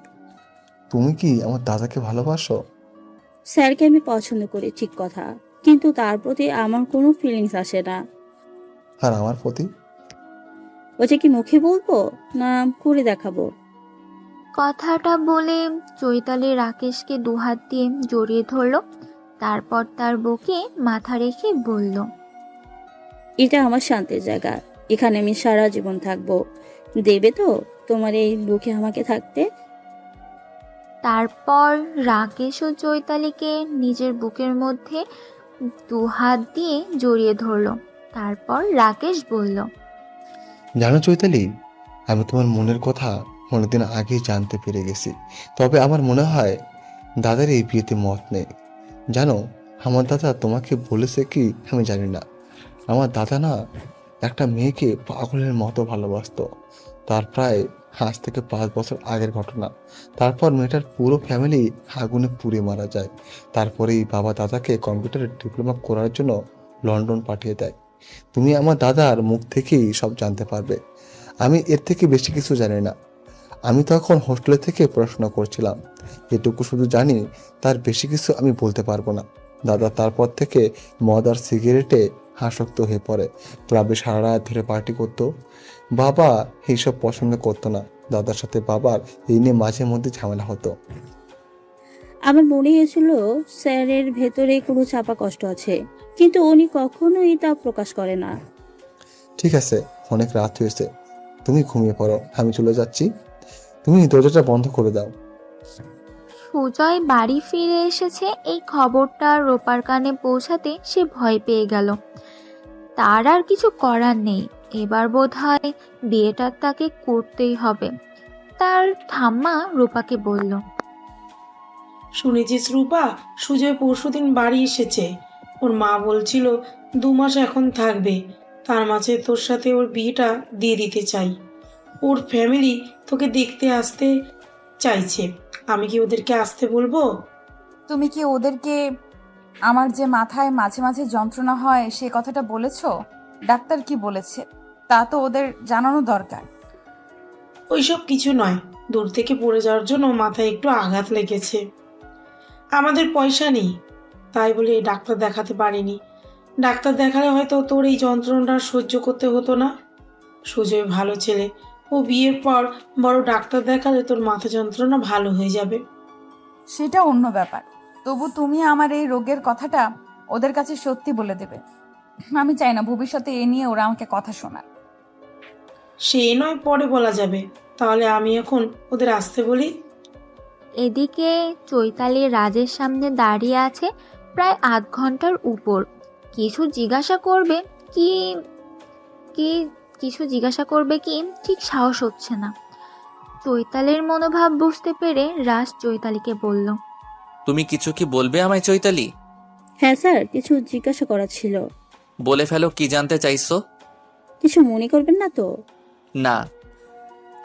তুমি কি আমার দাদাকে ভালোবাসো? স্যারকে আমি পছন্দ করি ঠিক কথা, কিন্তু তার প্রতি আমার কোনো ফিলিংস আসে না। আর আমার প্রতি? ওটা কি মুখে বলবো না করে দেখাবো? কথাটা বলে চৈতালি রাকেশকে দুহাত দিয়ে জড়িয়ে ধরল। তারপর তার বুকে মাথা রেখে বলল, এটা আমার শান্তির জায়গা, এখানে আমি সারা জীবন থাকবো। দেবে তো তোমার এই বুকে আমাকে থাকতে? তারপর রাকেশ ও চৈতালিকে নিজের বুকের মধ্যে দুহাত দিয়ে জড়িয়ে ধরল। তারপর রাকেশ বলল, জানো চৈতালি, আমি তোমার মনের কথা অনেকদিন আগেই জানতে পেরে গেছি। তবে আমার মনে হয় দাদার এই বিয়েতে মত নেই। জানো, আমার দাদা তোমাকে বলেছে কি আমি জানি না। আমার দাদা না একটা মেয়েকে পাগলের মতো ভালোবাসতো। তার প্রায় আজ থেকে 5 বছর আগের ঘটনা। তারপর মেয়েটার পুরো ফ্যামিলি আগুনে পুড়ে মারা যায়। তারপরেই বাবা দাদাকে কম্পিউটারে ডিপ্লোমা করার জন্য লন্ডন পাঠিয়ে দেয়। তুমি আমার দাদার মুখ থেকেই সব জানতে পারবে। আমি এর থেকে বেশি কিছু জানি না। আমি তখন হোস্টেলে থেকে পড়াশোনা করছিলাম। এটুকু শুধু জানি, তার বেশি কিছু আমি বলতে পারবো না। দাদা তারপর থেকে মদ আর সিগারেটে আসক্ত হয়ে পড়ে। ক্লাবে সারা রাত ধরে পার্টি করতো। বাবা এইসব পছন্দ করতো না। দাদার সাথে বাবার এই নিয়ে মাঝে মধ্যে ঝামেলা হতো। আমার মনে হয়েছিল স্যারের ভেতরে কোনো চাপা কষ্ট আছে, কিন্তু উনি কখনোই তা প্রকাশ করে না। ঠিক আছে, অনেক রাত হয়েছে, তুমি ঘুমিয়ে পড়ো, আমি চলে যাচ্ছি। তুমি দরজাটা বন্ধ করে দাও। সুজয় বাড়ি ফিরে এসেছে এই খবরটা রূপার কানে পৌঁছাতে সে ভয় পেয়ে গেল। তার আর কিছু করার নেই, এবার বোধহয় বিয়েটা তাকে করতেই হবে। তার ঠাম্মা রূপাকে বলল, শুনেছিস রূপা, সুজয় পরশুদিন বাড়ি এসেছে। ওর মা বলছিল 2 মাস এখন থাকবে, তার মাঝে তোর সাথে ওর বিয়েটা দিয়ে দিতে চাই। ওর ফ্যামিলি তোকে দেখতে আসতে চাইছে, আমি কি ওদেরকে আসতে বলবো? তুমি কি ওদেরকে আমার যে মাথায় মাঝে মাঝে যন্ত্রণা হয় সে কথাটা বলেছো? ডাক্তার কি বলেছে তা তো ওদের জানানো দরকার। ওইসব কিছু নয়, দূর থেকে পড়ে যাওয়ার জন্য মাথায় একটু আঘাত লেগেছে। আমাদের পয়সা নেই, তাই বলে ডাক্তার দেখাতে পারিনি। ডাক্তার দেখালে হয়তো তোর এই যন্ত্রণাটা সহ্য করতে হতো না। সুজয় ভালো ছেলে, ও বিয়ের পর বড় ডাক্তার দেখালে তোর মাথা যন্ত্রণা ভালো হয়ে যাবে। সেটা অন্য ব্যাপার, তবু তুমি আমার এই রোগের কথাটা ওদের কাছে সত্যি বলে দেবে। আমি চাই না ভবিষ্যতে এ নিয়ে ওরা আমাকে কথা শোনায়। সে নয় পরে বলা যাবে, তাহলে আমি এখন ওদের আসতে বলি। এদিকে চৈতালি রাজের সামনে দাঁড়িয়ে আছে প্রায় আধ ঘন্টার উপর। কিছু জিজ্ঞাসা করবে কি কি কিছু জিজ্ঞাসা করবে কি ঠিক সাহস হচ্ছে না। চৈতালির মনোভাব বুঝতে পেরে রাজ চৈতালিকে বলল, তুমি কিছু কি বলবে আমায় চৈতালি? হ্যাঁ স্যার, কিছু জিজ্ঞাসা করার ছিল। বলে ফেলো, কি জানতে চাইছো? কিছু মনে করবেন না তো? না।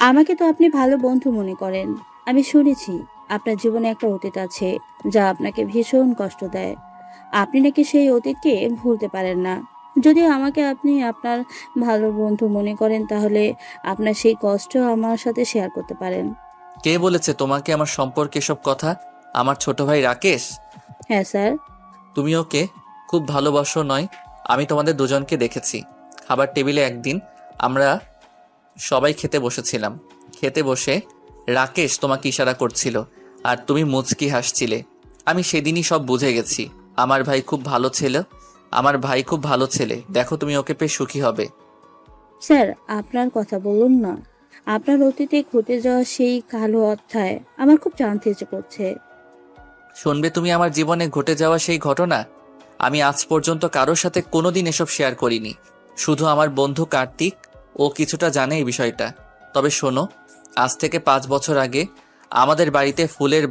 আমাকে তো আপনি ভালো বন্ধু মনে করেন। আমি শুনেছি আপনার জীবনে একটা অতীত আছে যা আপনাকে ভীষণ কষ্ট দেয়। আপনি নাকি সেই অতীতকে ভুলতে পারেন না। যদিও আমাকে আপনি আপনার ভালো বন্ধু মনে করেন, তাহলে আপনার সেই কষ্ট আমার সাথে শেয়ার করতে পারেন। কে বলেছে তোমাকে আমার সম্পর্কে সব কথা? আমার ছোট ভাই রাকেশ? হ্যাঁ স্যার। তুমি ওকে খুব ভালোবাসো নয়? আমি তোমাদের দুজনকে দেখেছি। খাবার টেবিলে একদিন আমরা সবাই খেতে বসেছিলাম। খেতে বসে রাকেশ তোমাকে ইশারা করছিল আর তুমি মুচকি হাসছিলে। আমি সেদিনই সব বুঝে গেছি। আমার ভাই খুব ভালো ছেলে। দেখো, তুমি ওকে পেয়ে সুখী হবে। স্যার, আপনার কথা বলুন না। আপনার অতীতে ঘটে যাওয়া সেই কালো অধ্যায় আমার খুব জানতে ইচ্ছে করছে। শুনবে তুমি আমার জীবনে ঘটে যাওয়া সেই ঘটনা? আমি আজ পর্যন্ত কারোর সাথে কোনোদিন এসব শেয়ার করিনি। শুধু আমার বন্ধু কার্তিক, ও কিছুটা জানে এই বিষয়টা। তবে শোনো, আজ থেকে 5 বছর আগে আমাদের বাড়িতে ফুলের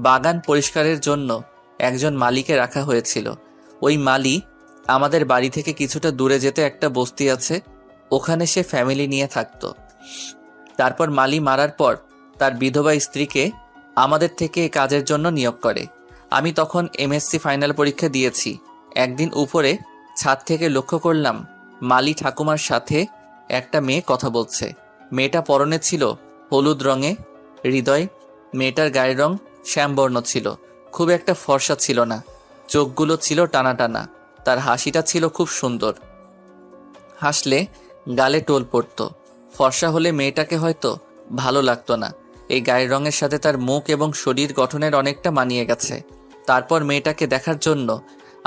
বাগান পরিষ্কারের জন্য একজন মালিকে রাখা হয়েছিল। ওই মালি আমাদের বাড়ি থেকে কিছুটা দূরে যেতে একটা বস্তি আছে, ওখানে সে ফ্যামিলি নিয়ে থাকতো। তারপর মালি মারার পর তার বিধবা স্ত্রীকে আমাদের থেকে এই কাজের জন্য নিয়োগ করে। আমি তখন এমএসসি ফাইনাল পরীক্ষা দিয়েছি। একদিন উপরে ছাদ থেকে লক্ষ্য করলাম মালি ঠাকুমার সাথে একটা মেয়ে কথা বলছে। মেয়েটা পরনে ছিল হলুদ রঙে হৃদয়। মেয়েটার গায়ের রং শ্যামবর্ণ ছিল, খুব একটা ফর্সা ছিল না। চোখগুলো ছিল টানা টানা। তার হাসিটা ছিল খুব সুন্দর, হাসলে গালে টোল পড়তো। ফর্সা হলে মেয়েটাকে হয়তো ভালো লাগতো না। এই গায়ের রঙের সাথে তার মুখ এবং শরীর গঠনের অনেকটা মানিয়ে গেছে। তারপর মেয়েটাকে দেখার জন্য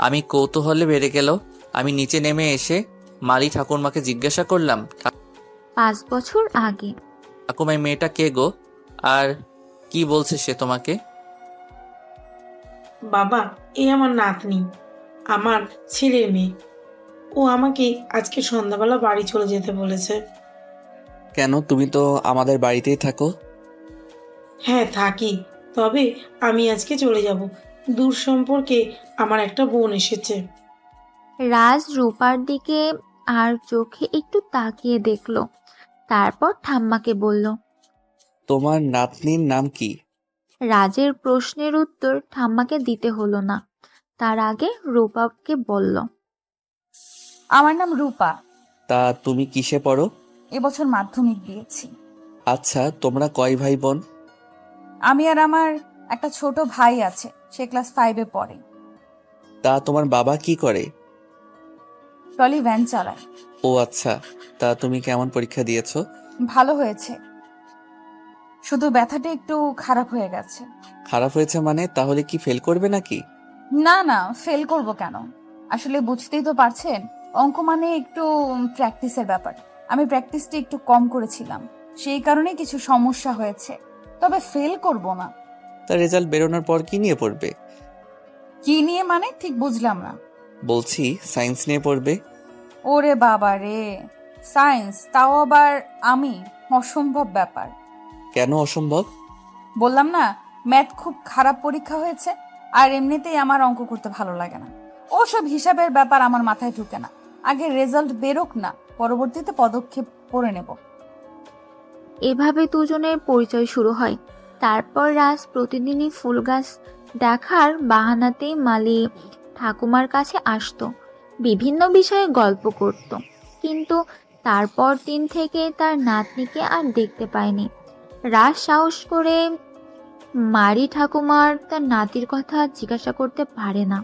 আমি কৌতূহলে বেড়ে গেল। আমি নিচে নেমে এসে মালি ঠাকুরমাকে জিজ্ঞাসা করলাম, 5 বছর আগে। ঠাকুমাই মেয়েটা কে গো, আর কি বলছে সে তোমাকে? বাবা, এ আমার নাতনি, আমার ছেলের মেয়ে। ও আমাকে আজকে সন্ধ্যাবেলা বাড়ি চলে যেতে বলেছে। কেন, তুমি তো আমাদের বাড়িতেই থাকো। হ্যাঁ থাকি, তবে আমি আজকে চলে যাব। দূর সম্পর্কে আমার একটা বোন এসেছে। রাজ রূপার দিকে আর চোখে একটু তাকিয়ে দেখলো, তারপর ঠাম্মাকে বলল। তোমার নাতনির নাম কি? রাজের প্রশ্নের উত্তর ঠাম্মাকে দিতে হলো না, তার আগে রূপাকে বলল, আমার নাম রূপা। তা তুমি কিসে পড়ো? এবছর মাধ্যমিক দিয়েছি। আচ্ছা, তোমরা কয় ভাই বোন? আমি আর আমার একটা ছোট ভাই আছে, সে ক্লাস 5-এ পড়ে। তা তোমার বাবা কি করে? ট্রলি ভ্যান চালায়। ও আচ্ছা, তা তুমি কেমন পরীক্ষা দিয়েছো? ভালো হয়েছে, শুধু ব্যথাটা একটু খারাপ হয়ে গেছে। খারাপ হয়েছে মানে? তাহলে কি ফেল করবে নাকি? না না, ফেল করব কেন? আসলে বুঝতেই তো পারছেন, অঙ্ক মানে একটু প্র্যাকটিসের ব্যাপার। আমি প্র্যাকটিসটা একটু কম করেছিলাম, সেই কারণে কিছু সমস্যা হয়েছে। তবে ফেল করব না। তার রেজাল্ট বেরোনোর পর কি নিয়ে পড়বে? কি নিয়ে মানে ঠিক বুঝলাম না। বলছি সায়েন্স নিয়ে পড়বে। ওরে বাবা রে, সায়েন্স, তাও আবার আমি? অসম্ভব ব্যাপার। কেন অসম্ভব? বললাম না, ম্যাথ খুব খারাপ পরীক্ষা হয়েছে, আর এমনিতেই আমার অঙ্ক করতে ভালো লাগে না। ওসব হিসাবের ব্যাপার আমার মাথায় ঢুকে না। আগে রেজাল্ট বেরোক না, পরবর্তীতে পদক্ষেপ করে নেব। এভাবে দুজনের পরিচয় শুরু হয়। তারপর রাজ প্রতিদিনই ফুল গাছ দেখার বাহানাতে মালি ঠাকুমার কাছে আসতো, বিভিন্ন বিষয়ে গল্প করত। কিন্তু তারপর দিন থেকে তার নাতনিকে আর দেখতে পায়নি। রাজ সাহস করে মারি ঠাকুমার তার নাতির কথা জিজ্ঞাসা করতে পারে না।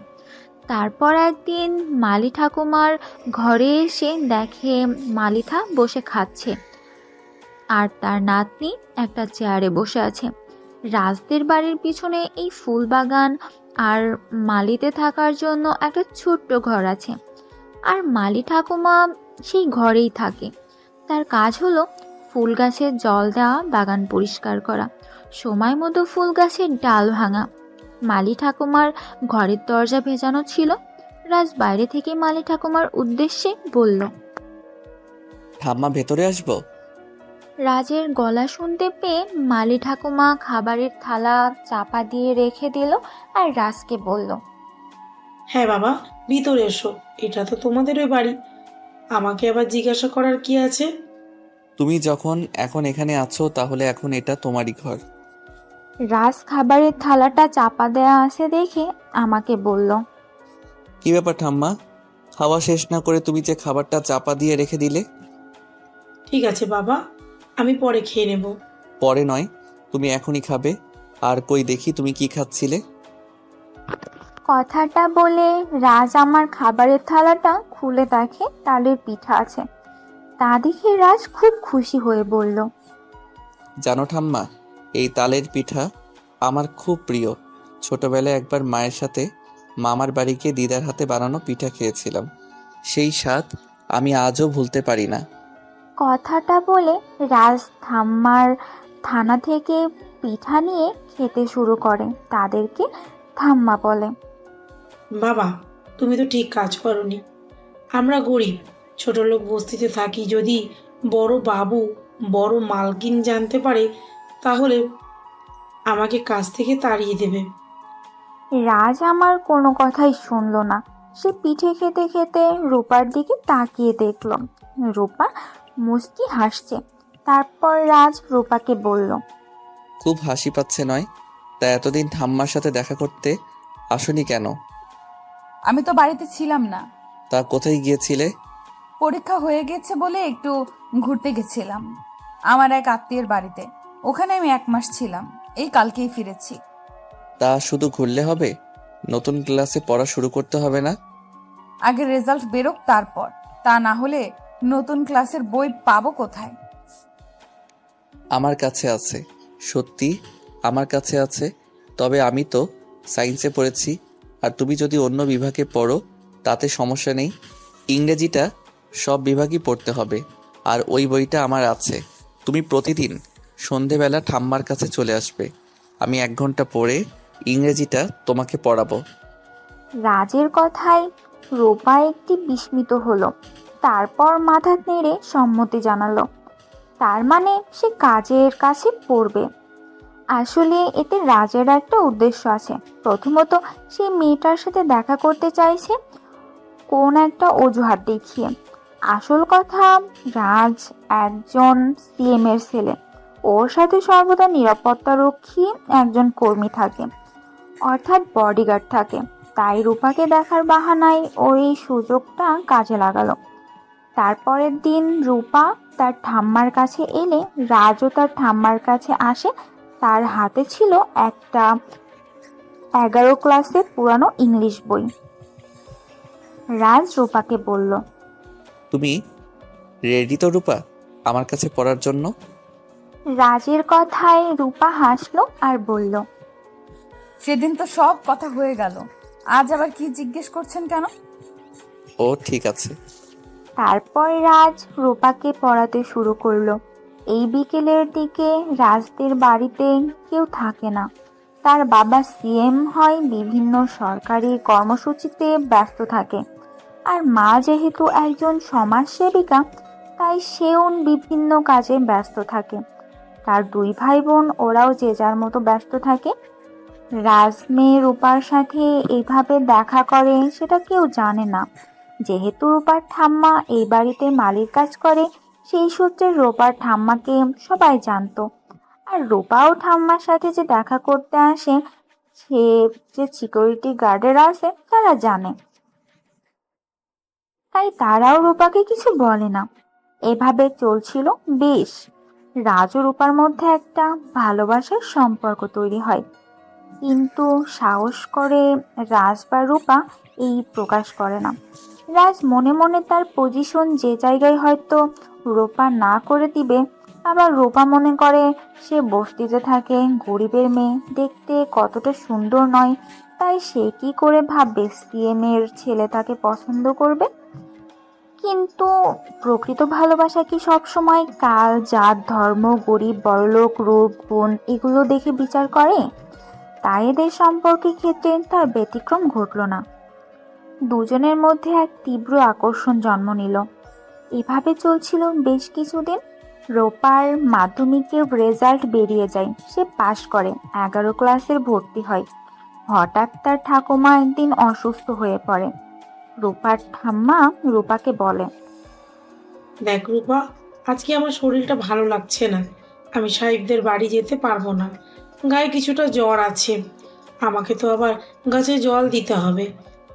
তারপর একদিন মালি ঠাকুমার ঘরে এসে দেখে মালিথা বসে খাচ্ছে আর তার নাতনি একটা চেয়ারে বসে আছে। রাজদের বাড়ির পিছনে এই ফুল বাগান আর মালিতে থাকার জন্য একটা ছোট্ট ঘর আছে, আর মালি ঠাকুমা সেই ঘরেই থাকে। তার কাজ হলো ফুল গাছের জল দেওয়া, বাগান পরিষ্কার করা, সময় মতো ফুল গাছের ডাল ভাঙা। মালি ঠাকুমার ঘরের দরজা ভেজানো ছিল। রাজ বাইরে থেকে মালি ঠাকুমার উদ্দেশ্যে বলল, ঠাম্মা ভেতরে আসবো? রাজের গলা শুনতে পেয়ে মালি ঠাকুমা খাবারের থালা চাপা দিয়ে রেখে দিল আর রাজকে বলল, হ্যাঁ বাবা, ভিতরে এসো, এটা তো তোমাদেরই বাড়ি, আমাকে আবার জিজ্ঞাসা করার কি আছে? তুমি যখন এখন এখানে আছো তাহলে এখন এটা তোমারই ঘর। রাজ খাবারের থালাটা চাপা দেয়া আছে দেখে আমাকে বলল, কি ব্যাপার ঠাম্মা, খাওয়া শেষ না করে তুমি যে খাবারটা চাপা দিয়ে রেখে দিলে? ঠিক আছে বাবা, আমি পরে খেয়ে নেব। পরে নয়, তুমি এখনই খাবে। আর কই দেখি তুমি কি খাচ্ছিলে? কথাটা বলে রাজ আমার খাবারের থালাটা খুলে দেখে তালের পিঠা আছে। তা দেখে রাজ খুব খুশি হয়ে বলল, জানো ঠাম্মা, এই তালের পিঠা আমার খুব প্রিয়। ছোটবেলায় একবার মায়ের সাথে মামার বাড়ি গিয়ে দিদার হাতে বানানো পিঠা খেয়েছিলাম, সেই স্বাদ আমি আজও ভুলতে পারি না। কথাটা বলে রাজ ঠাম্মার থানা থেকে পিঠা নিয়ে খেতে শুরু করে। তাদেরকে ঠাম্মা বলে, বাবা, তুমি তো ঠিক কাজ করনি। আমরা গরিব ছোটলোক বস্তিতে থাকি, যদি বড় বাবু বড় মালকিন জানতে পারে তাহলে আমাকে কাজ থেকে তাড়িয়ে দেবে। রাজ আমার কোনো কথাই শুনলো না। সে পিঠে খেতে খেতে রূপার দিকে তাকিয়ে দেখল। রূপা মুচকি হাসছে। তারপর রাজ রূপাকে বলল, খুব হাসি পাচ্ছে নয়? তা এতদিন ঠাম্মার সাথে দেখা করতে আসনি কেন? আমি তো বাড়িতে ছিলাম না, তা কোথায় গিয়েছিলে? পরীক্ষা হয়ে গেছে বলে একটু ঘুরতে গেছিলাম আমার এক আত্মীয়ের বাড়িতে। ওখানে আমি 1 মাস ছিলাম, এই কালকেই ফিরেছি। তা শুধু ঘুরলে হবে? নতুন ক্লাসে পড়া শুরু করতে হবে না? আগে রেজাল্ট বেরোক তারপর, তা না হলে নতুন ক্লাসের বই পাবো কোথায়? আমার কাছে আছে, সত্যি আমার কাছে আছে। তবে আমি তো সায়েন্সে পড়েছি, আর তুমি যদি অন্য বিভাগে পড়ো তাতে সমস্যা নেই। ইংরেজিটা সব বিভাগই পড়তে হবে, আর ওই বইটা আমার আছে। তুমি প্রতিদিন সন্ধেবেলা ঠাম্মার কাছে চলে আসবে, আমি 1 ঘন্টা পড়ে ইংরেজিটা তোমাকে পড়াবো। রাজের কথায় রূপা একটি বিস্মিত হলো। তারপর মাথা নেড়ে সম্মতি জানালো। তার মানে সে কাজের কাছে পড়বে। আসলে এতে রাজের একটা উদ্দেশ্য আছে। প্রথমত, সে মেয়েটার সাথে দেখা করতে চাইছে কোন একটা অজুহাত দেখিয়ে। আসল কথা, রাজ একজন সিএম এর ছেলে। ওর সাথে সর্বদা নিরাপত্তারক্ষী একজন কর্মী থাকে, অর্থাৎ বডিগার্ড থাকে। তাই রূপাকে দেখার বাহানায় ওর এই সুযোগটা কাজে লাগালো। তারপরের দিন রূপা তার ঠাম্মার কাছে এলে রাজও তার ঠাম্মার কাছে আসে। তার হাতে ছিল একটা 11 ক্লাসের পুরানো ইংলিশ বই। রাজ রূপাকে বলল, তুমি রেডি তো রূপা আমার কাছে পড়ার জন্য? রাজের কথায় রূপা হাসলো আর বলল, সেদিন তো সব কথা হয়ে গেল, আজ আবার কি জিজ্ঞেস করছেন কেন? ও ঠিক আছে। তারপর রাজ রূপাকে পড়াতে শুরু করলো। এই বিকেলের দিকে রাজদের বাড়িতে কেউ থাকে না। তার বাবা সিএম হয়, বিভিন্ন সরকারি কর্মসূচিতে ব্যস্ত থাকে। আর মা যেহেতু একজন সমাজসেবিকা, তাই সেও বিভিন্ন কাজে ব্যস্ত থাকে। তার 2 ভাই বোন, ওরাও যে যার মতো ব্যস্ত থাকে। রাজ মেয়ে রূপার সাথে এইভাবে দেখা করে সেটা কেউ জানে না। যেহেতু রূপার ঠাম্মা এই বাড়িতে মালির কাজ করে, সেই সূত্রে রূপার ঠাম্মাকে সবাই জানতো। আর রূপাও ঠাম্মার সাথে যে দেখা করতে আসে সে যে সিকিউরিটি গার্ডেরা আছে তারা জানে, তাই তারাও রূপাকে কিছু বলে না। এভাবে চলছিল বেশ। রাজ ও রূপার মধ্যে একটা ভালোবাসার সম্পর্ক তৈরি হয়, কিন্তু সাহস করে রাজ বা রূপা এই প্রকাশ করে না। রাজ মনে মনে তার পজিশন যে জায়গায় হয়তো রূপা না করে দিবে, আবার রূপা মনে করে সে বস্তিতে থাকে, গরিবের মেয়ে, দেখতে কতটা সুন্দর নয়, তাই সে কি করে ভাববে সিএম এর ছেলে তাকে পছন্দ করবে। কিন্তু প্রকৃত ভালোবাসা কি সবসময় কাল, জাত, ধর্ম, গরিব, বড়লোক, রূপ, গুণ এগুলো দেখে বিচার করে? তাই এদের সম্পর্কের ক্ষেত্রে তার ব্যতিক্রম ঘটল না। দুজনের মধ্যে এক তীব্র আকর্ষণ জন্ম নিল। এভাবে চলছিল বেশ কিছুদিন। রূপার মাধ্যমিকের রেজাল্ট বেরিয়ে যায়, সে পাশ করে 11 ক্লাসের ভর্তি হয়। হঠাৎ তার ঠাকুমা একদিন অসুস্থ হয়ে পড়ে। রূপার ঠাম্মা রূপাকে বলে, দেখ রূপা, আজকে আমার শরীরটা ভালো লাগছে না, আমি সাহেবদের বাড়ি যেতে পারবো না, গায়ে কিছুটা জ্বর আছে। আমাকে তো আবার গাছে জল দিতে হবে,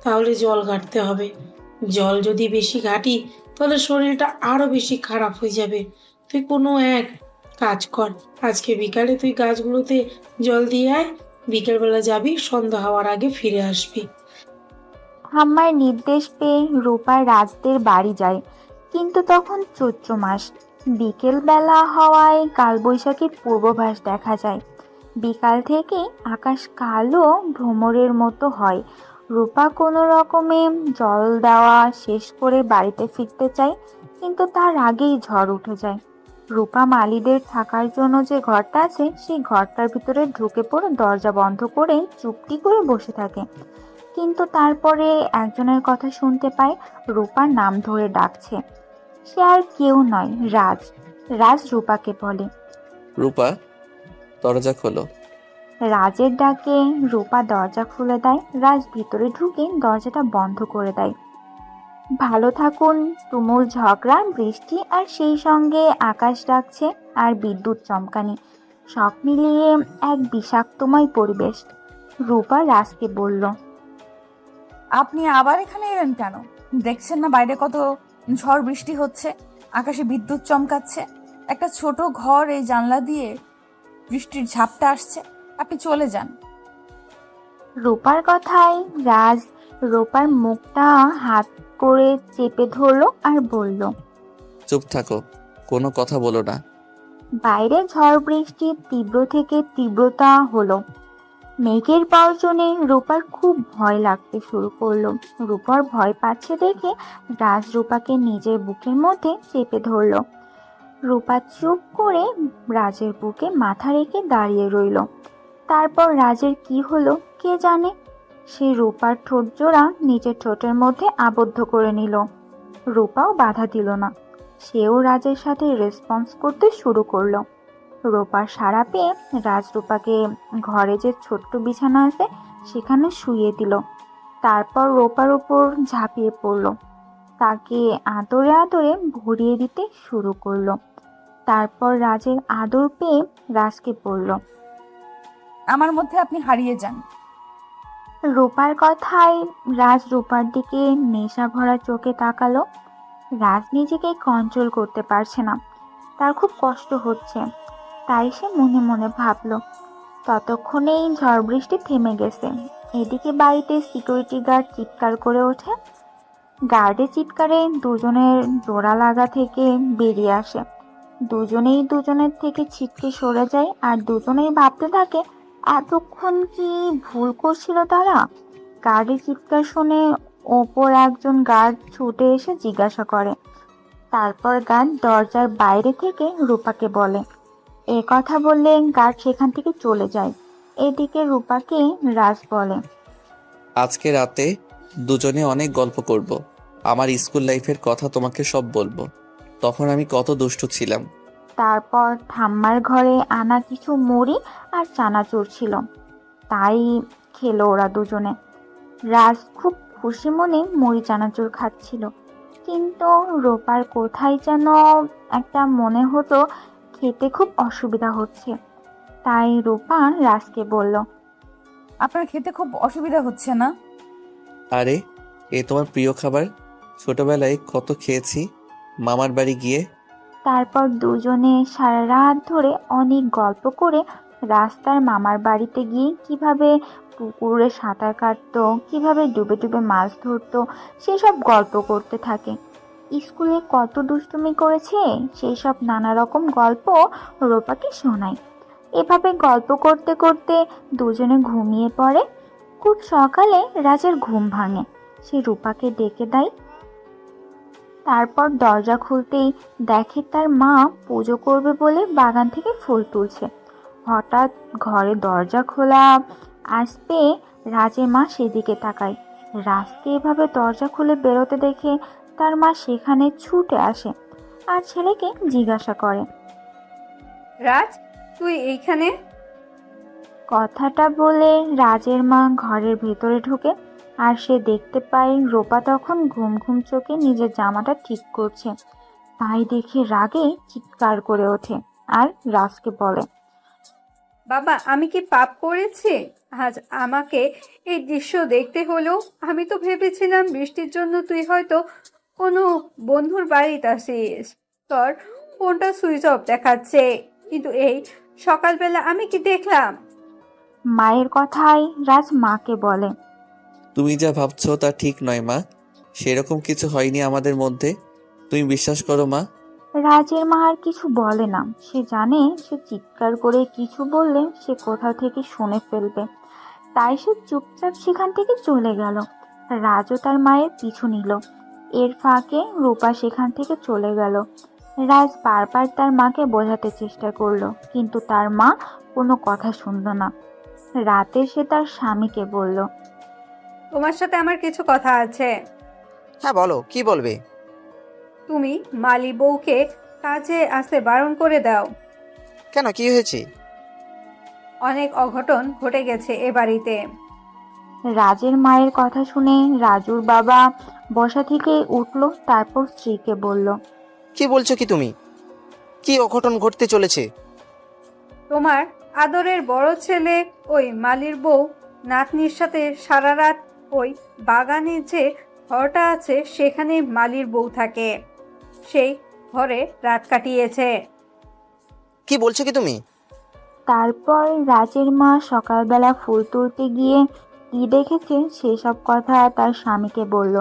তাহলে জল ঘাটতে হবে। জল যদি বেশি ঘাটি তাহলে শরীরটা আরো বেশি খারাপ হয়ে যাবে। তুই কোনো এক কাজ কর, আজকে বিকালে তুই গাছগুলোতে জল দিয়ে আয়, বিকেলবেলা যাবি, সন্ধ্যা হওয়ার আগে ফিরে আসবি। ঠাম্মার নির্দেশ পেয়ে রূপা রাজদের বাড়ি যায়, কিন্তু তখন চৈত্র মাস। বিকেল বেলা হওয়ায় কালবৈশাখীর পূর্বাভাস দেখা যায়। বিকাল থেকে আকাশ কালো ভ্রমরের মতো হয়। রূপা কোনো রকমে জল দেওয়া শেষ করে বাড়িতে ফিরতে চায়, কিন্তু তার আগেই ঝড় উঠে যায়। রূপা মালিদের থাকার জন্য যে ঘরটা আছে সেই ঘরটার ভিতরে ঢুকে পড়ে দরজা বন্ধ করে চুপটি করে বসে থাকে। কিন্তু তারপরে একজনের কথা শুনতে পায়, রূপার নাম ধরে ডাকছে। সে আর কেউ নয়, রাজ। রাজ রূপাকে বলে, রূপা, দরজা খোলো। রাজের ডাকে রূপা দরজা খুলে দেয়। রাজ ভিতরে ঢুকে দরজাটা বন্ধ করে দেয়। ভালো থাকুন, তুমুল ঝগড়া, বৃষ্টি আর সেই সঙ্গে আকাশ ডাকছে আর বিদ্যুৎ চমকানি, সব মিলিয়ে এক বিষাক্তময় পরিবেশ। রূপা রাজকে বলল, আপনি আবার এখানে এলেন কেন? দেখছেন না বাইরে কত ঝড় বৃষ্টি হচ্ছে, আকাশে বিদ্যুৎ চমকাচ্ছে, একটা ছোট ঘর, এই জানলা দিয়ে বৃষ্টির ঝাপটা আসছে। আপনি চলে যান। রূপার কথায় রাজ রূপার মুখটা হাত করে চেপে ধরলো আর বলল, চুপ থাকো, কোনো কথা বলো না। বাইরে ঝড় বৃষ্টির তীব্র থেকে তীব্রতা হলো। মেঘের গর্জনে রূপার খুব ভয় লাগতে শুরু করলো। রূপার ভয় পাচ্ছে দেখে রাজ রূপাকে নিজের বুকের মধ্যে চেপে ধরলো। রূপা চুপ করে রাজের বুকে মাথা রেখে দাঁড়িয়ে রইল। তারপর রাজের কি হলো কে জানে। সে রূপার ঠোঁট জোড়া নিজের ঠোঁটের মধ্যে আবদ্ধ করে নিল। রূপাও বাধা দিল না, সেও রাজের সাথে রেসপন্স করতে শুরু করলো। রূপার সাড়া পেয়ে রাজ রূপাকে ঘরে যে ছোট্ট বিছানা আছে সেখানে শুইয়ে দিল। তারপর রূপার উপর ঝাঁপিয়ে পড়লো, তাকে আদরে আদরে ভরিয়ে দিতে শুরু করলো। তারপর রাজের আদর পেয়ে রাজকে বলল, আমার মধ্যে আপনি হারিয়ে যান। রূপার কথায় রাজ রূপার দিকে নেশা ভরা চোখে তাকালো। রাজ নিজেকে কন্ট্রোল করতে পারছে না, তার খুব কষ্ট হচ্ছে, তাই সে মনে মনে ভাবল। ততক্ষণেই ঝড় বৃষ্টি থেমে গেছে। এদিকে বাড়িতে সিকিউরিটি গার্ড চিৎকার করে ওঠে। গার্ডের চিৎকারে দুজনের জোড়া লাগা থেকে বেরিয়ে আসে। দুজনেই দুজনের থেকে ছিটকে সরে যায় আর দুজনেই ভাবতে থাকে এতক্ষণ কি ভুল করছিল তারা। গার্ডের চিৎকার শুনে ওপর একজন গার্ড ছুটে এসে জিজ্ঞাসা করে। তারপর গার্ড দরজার বাইরে থেকে রূপাকে বলে। এ কথা বললে গার্ড সেখান থেকে চলে যায়। এদিকে রূপাকে রাজ বলে, আজকে রাতে দুজনে অনেক গল্প করব। আমার স্কুল লাইফের কথা তোমাকে সব বলবো, তখন আমি কত দুষ্টু ছিলাম। তারপর ঠাম্মার ঘরে আনা কিছু মুড়ি আর চানাচুর ছিল। তাই খেলো ওরা দুজনে। রাজ খুব খুশি মনে মুড়ি চানাচুর খাচ্ছিল, কিন্তু রূপার কোথায় যেন একটা মনে হতো খেতে খুব অসুবিধা হচ্ছে। তাই রূপা রাজকে বলল, আপনার খেতে খুব অসুবিধা হচ্ছে না? আরে এ তোমার প্রিয় খাবার, ছোটবেলায় কত খেয়েছি মামার বাড়ি গিয়ে। তারপর দুজনে সারা রাত ধরে অনেক গল্প করে রাস্তার মামার বাড়িতে গিয়ে কিভাবে পুকুরে সাঁতার কাটতো, কিভাবে ডুবে ডুবে মাছ ধরতো সেসব গল্প করতে থাকে। স্কুলে কত দুষ্টুমি করেছে সেই সব নানা রকম গল্প রূপাকে শোনায়। এভাবে গল্প করতে করতে দুজনে ঘুমিয়ে পড়ে। খুব সকালে রাজের ঘুম ভাঙে, সে রূপাকে ডেকে দেয়। তারপর দরজা খুলতেই দেখে তার মা পুজো করবে বলে বাগান থেকে ফুল তুলছে। হঠাৎ ঘরে দরজা খোলা আসবে, রাজের মা সেদিকে তাকায়। রাজকে এভাবে দরজা খুলে বেরোতে দেখে তার মা সেখানে ছুটে আসে আর ছেলেকে জিজ্ঞাসা করে, রাজ, তুই এইখানে? কথাটা বলে রাজের মা ঘরের ভেতরে ঢুকে আর সে দেখতে পায় রূপা তখন ঘুম ঘুম চোখে নিজের জামাটা ঠিক করছে। তাই দেখে রাগে চিৎকার করে ওঠে আর রাজকে বলে, বাবা, আমি কি পাপ করেছি আজ আমাকে এই দৃশ্য দেখতে হলো? আমি তো ভেবেছিলাম বৃষ্টির জন্য তুই হয়তো কোনো বন্ধুর বাড়িতে আসিস, তোর ফোনটা সুইচ অফ দেখাচ্ছে, কিন্তু এই সকালবেলা আমি কি দেখলাম? মায়ের কথায় রাজ মাকে বলে, তুমি যা ভাবছো তা ঠিক নয় মা, সেরকম কিছু হয়নি আমাদের মধ্যে, তুমি বিশ্বাস করো মা। রাজের মা আর কিছু বলে না, সে জানে সে চিৎকার করে কিছু বললে সে কোথা থেকে শুনে ফেলবে। তাই সে চুপচাপ সেখান থেকে চলে গেল। রাজও তার মায়ের পিছু নিল। এর ফাঁকে রূপা সেখান থেকে চলে গেল। রাজ বারবার তার মাকে বোঝাতে চেষ্টা করলো, কিন্তু তার মা কোনো কথা শুনল না। রাতে সে তার স্বামীকে বলল, তোমার সাথে আমার কিছু কথা আছে। হ্যাঁ বলো, কি বলবে? তুমি মালি বউকে কাজে আসতে বারণ করে দাও। কেন, কি হয়েছে? অনেক অঘটন ঘটে গেছে এ বাড়িতে। রাজের মায়ের কথা শুনে রাজুর বাবা বসা থেকে উঠল, তারপর স্ত্রীকে বলল, কি বলছো কি তুমি? কি অঘটন ঘটতে চলেছে? তোমার আদরের বড় ছেলে ওই মালির বউ নাতনির সাথে সারা রাত ওই বাগানে যে ঘরটা আছে সেখানে মালির বউ থাকে, সেই ঘরে রাত কাটিয়েছে। কি বলছো কি তুমি? তারপর রাজের মা সকালবেলা ফুল তুলতে গিয়ে কি দেখেছে সেসব কথা তার স্বামীকে বলল।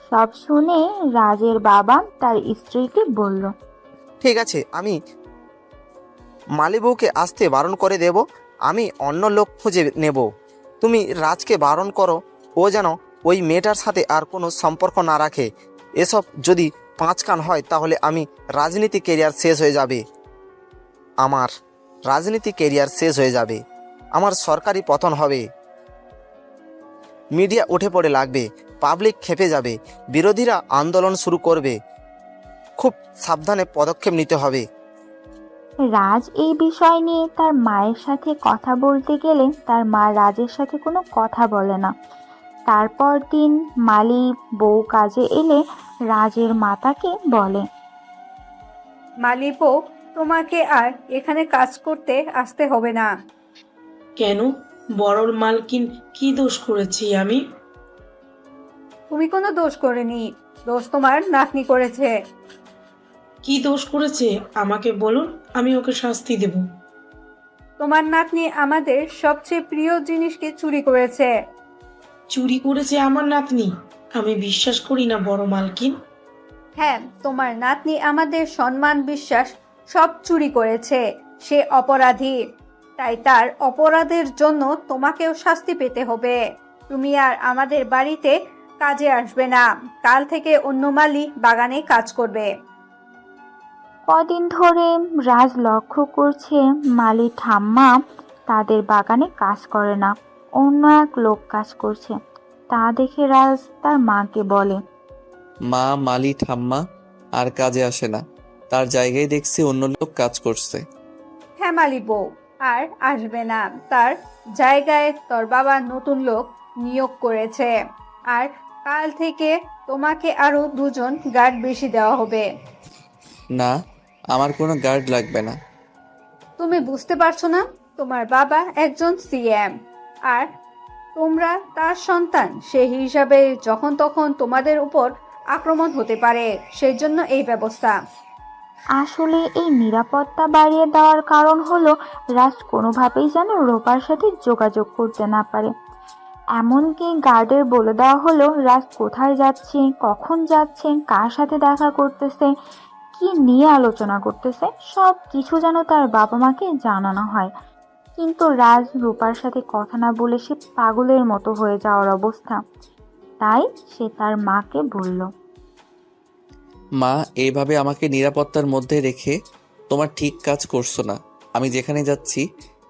সব শুনে রাজের বাবা তার স্ত্রীকে বলল, ঠিক আছে, আমি মালি বউকে আসতে বারণ করে দেব, আমি অন্য লোক খুঁজে নেব। তুমি রাজকে বারণ করো, ও যেন ওই মেয়েটার সাথে আর কোনো সম্পর্ক না রাখে। এসব যদি 5 কান হয় তাহলে আমি রাজনীতি কেরিয়ার শেষ হয়ে যাবে। আমার রাজনীতি কেরিয়ার শেষ হয়ে যাবে, আমার সরকারি পতন হবে, মিডিয়া উঠে পড়ে লাগবে, পাবলিক খেপে যাবে, বিরোধীরা আন্দোলন শুরু করবে। খুব সাবধানে পদক্ষেপ নিতে হবে। রাজ এই বিষয় নিয়ে তার মায়ের সাথে কথা বলতে গেলে তার মা রাজের সাথে কোনো কথা বলে না। তারপর দিন মালি বউ কাজে এলে রাজের মাতাকে বলে, মালি বউ, তোমাকে আর এখানে কাজ করতে আসতে হবে না। কেন? বড়র মালকিন কি দোষ করেছি আমি? তুমি কোনো দোষ করেনি, দোষ তোমার নাতনি করেছে। কি দোষ করেছে আমাকে বলুন, আমি ওকে শাস্তি দেব। তোমার নাতনি আমাদের সবচেয়ে প্রিয় জিনিসকে চুরি করেছে। চুরি করেছে আমার নাতনি? আমি বিশ্বাস করি না বড় মালকিন। হ্যাঁ, তোমার নাতনি আমাদের সম্মান বিশ্বাস সব চুরি করেছে, সে অপরাধী। তাই তার অপরাধের জন্য তোমাকেও শাস্তি পেতে হবে। তুমি আর আমাদের বাড়িতে কাজে আসবে না, কাল থেকে অন্য মালি বাগানে কাজ করবে। কদিন ধরে রাজ লক্ষ্য করছে মালি ঠাম্মা তাদের বাগানে কাজ করে না, অন্য এক লোক কাজ করছে। তা দেখে রাজ তার মাকে বলে, মা, মালি ঠাম্মা আর কাজে আসে না, তার জায়গায় দেখছি অন্য লোক কাজ করছে। হ্যাঁ মালি বউ, আর আসবে না। তার জায়গায় তোর বাবা নতুন লোক নিয়োগ করেছে। আর কাল থেকে তোমাকে আরো 2জন গার্ড বেশি দেওয়া হবে। না, আমার কোনো গার্ড লাগবে না। তুমি বুঝতে পারছো না? তোমার বাবা একজন সিএম, আর তোমরা তার সন্তান। সেই হিসাবে যখন তখন তোমাদের উপর আক্রমণ হতে পারে, সেই জন্য এই ব্যবস্থা। আসলে এই নিরাপত্তা বাড়িয়ে দেওয়ার কারণ হলো রাজ কোনোভাবেই যেন রূপার সাথে যোগাযোগ করতে না পারে। এমনকি গার্ডের বলে দেওয়া হলো রাজ কোথায় যাচ্ছে, কখন যাচ্ছে, কার সাথে দেখা করতেছে, কি নিয়ে আলোচনা করতেছে, সব কিছু যেন তার বাবা মাকে জানানো হয়। কিন্তু রাজ রূপার সাথে কথা না বলে সে পাগলের মতো হয়ে যাওয়ার অবস্থা। তাই সে তার মাকে বলল, মা, এইভাবে আমাকে নিরাপত্তার মধ্যে রেখে তোমার ঠিক কাজ করছো না। আমি যেখানে যাচ্ছি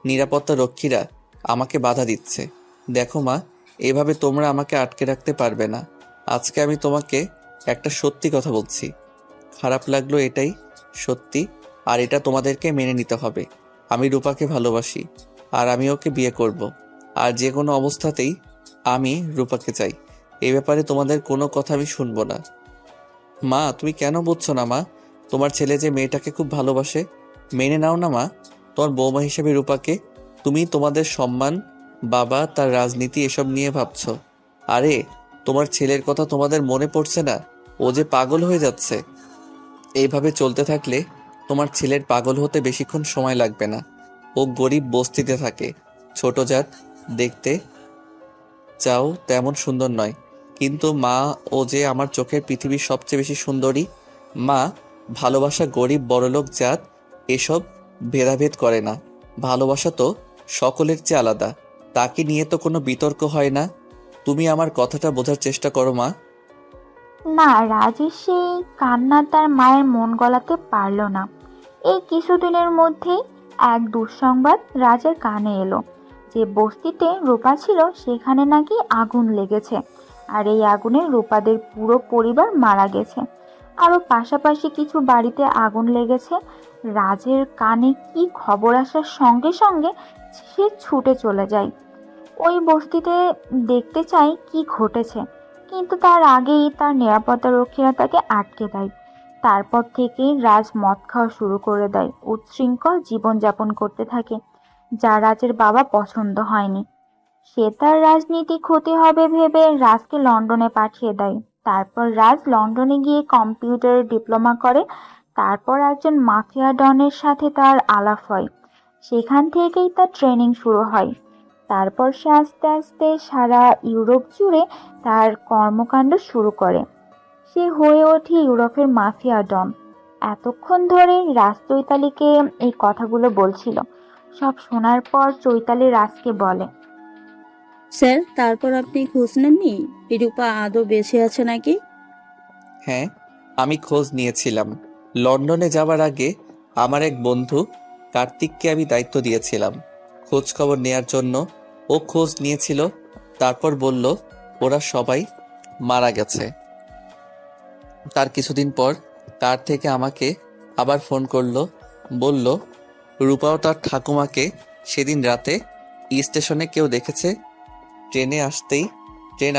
নিরাপত্তা রক্ষীরা আমাকে বাধা দিচ্ছে। দেখো মা, এভাবে তোমরা আমাকে আটকে রাখতে পারবে না। আজকে আমি তোমাকে একটা সত্যি কথা বলছি। খারাপ লাগলো এটাই সত্যি, আর এটা তোমাদেরকে মেনে নিতে হবে। আমি রূপাকে ভালোবাসি, আর আমি ওকে বিয়ে করব। আর যে কোনো অবস্থাতেই আমি রূপাকে চাই। এই ব্যাপারে তোমাদের কোনো কথা আমি শুনবো না। মা, তুমি কেন বুঝছো না? মা, তোমার ছেলে যে মেয়েটাকে খুব ভালোবাসে, মেনে নাও না মা। তোমার বৌমা হিসেবে রূপাকে তুমি তোমাদের সম্মান, বাবা, তার রাজনীতি এসব নিয়ে ভাবছো। আরে, তোমার ছেলের কথা তোমাদের মনে পড়ছে না? ও যে পাগল হয়ে যাচ্ছে। এইভাবে চলতে থাকলে তোমার ছেলের পাগল হতে বেশিক্ষণ সময় লাগবে না। ও গরিব বস্তিতে থাকে, ছোট জাত, দেখতে চাও তেমন সুন্দর নয়। কিন্তু মা, ও যে আমার চোখের পৃথিবীর সবচেয়ে বেশি সুন্দরী। মা, ভালোবাসা গরিব বড়লোক জাত এসব ভেদাভেদ করে না। ভালোবাসা তো সকলের চেয়ে আলাদা। তাকে নিয়ে তো কোনো বিতর্ক হয় না। তুমি আমার কথাটা বোঝার চেষ্টা করো মা। না, রাজের সেই কান্না তার মায়ের মন গলাতে পারল না। এই কিছুদিনের মধ্যেই এক দুঃসংবাদ রাজের কানে এলো যে বস্তিতে রূপা ছিল সেখানে নাকি আগুন লেগেছে, আর এই আগুনে রূপাদের পুরো পরিবার মারা গেছে। আরও পাশাপাশি কিছু বাড়িতে আগুন লেগেছে। রাজের কানে কি খবর আসার সঙ্গে সঙ্গে সে ছুটে চলে যায় ওই বস্তিতে, দেখতে চায় কি ঘটেছে। কিন্তু তার আগেই তার নিরাপত্তা রক্ষীরা তাকে আটকে দেয়। তারপর থেকেই রাজ মদ খাওয়া শুরু করে দেয়, উচ্ছৃঙ্খল জীবনযাপন করতে থাকে, যা রাজের বাবা পছন্দ হয়নি। সে তার রাজনীতি ক্ষতি হবে ভেবে রাজকে লন্ডনে পাঠিয়ে দেয়। তারপর রাজ লন্ডনে গিয়ে কম্পিউটারে ডিপ্লোমা করে। তারপর একজন মাফিয়া ডনের সাথে তার আলাপ হয়। সেখান থেকেই তার ট্রেনিং শুরু হয়। তারপর সে আস্তে আস্তে সারা ইউরোপ জুড়ে তার কর্মকাণ্ড শুরু করে। সে হয়ে ওঠে ইউরোপের মাফিয়া ডন। এতক্ষণ ধরে রাজ চৈতালিকে এই কথাগুলো বলছিল। সব শোনার পর চৈতালি রাজকে বলে, স্যার, তারপর আপনি খোঁজ নেননি রূপা আদৌ বেঁচে আছে নাকি? হ্যাঁ, আমি খোঁজ নিয়েছিলাম। লন্ডনে যাওয়ার আগে আমার এক বন্ধু কার্তিককে আমি দায়িত্ব দিয়েছিলাম খোঁজ খবর নেয়ার জন্য। ও খোঁজ নিয়েছিল, তারপর বলল ওরা সবাই মারা গেছে। তার কিছুদিন পর কার থেকে আমাকে আবার ফোন করলো, বলল রূপাও তার ঠাকুমাকে সেদিন রাতে স্টেশনে কেউ দেখেছে। ট্রেন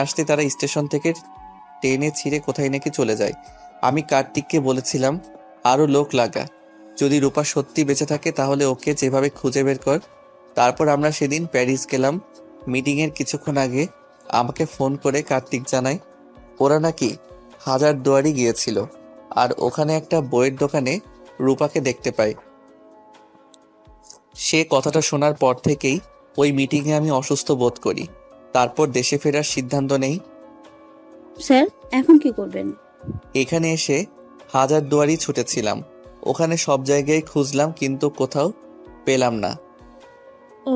আসতেই তারা স্টেশন থেকে ট্রেনে ছিঁড়ে কোথায় নাকি চলে যায়। আমি কার্তিককে বলেছিলাম আরও লোক লাগা, যদি রূপা সত্যি বেঁচে থাকে তাহলে ওকে যেভাবে খুঁজে বের কর। তারপর আমরা সেদিন প্যারিস গেলাম। মিটিংয়ের কিছুক্ষণ আগে আমাকে ফোন করে কার্তিক জানায় ওরা নাকি হাজারদুয়ারি গিয়েছিল, আর ওখানে একটা বইয়ের দোকানে রূপাকে দেখতে পায়। সে কথাটা শোনার পর থেকেই ওই মিটিংয়ে আমি অসুস্থ বোধ করি। তারপর দেশে ফেরার সিদ্ধান্ত নেই। স্যার, এখন কি করবেন? এখানে এসে হাজারদুয়ারি ছুটেছিলাম, ওখানে সব জায়গায় খুঁজলাম কিন্তু কোথাও পেলাম না।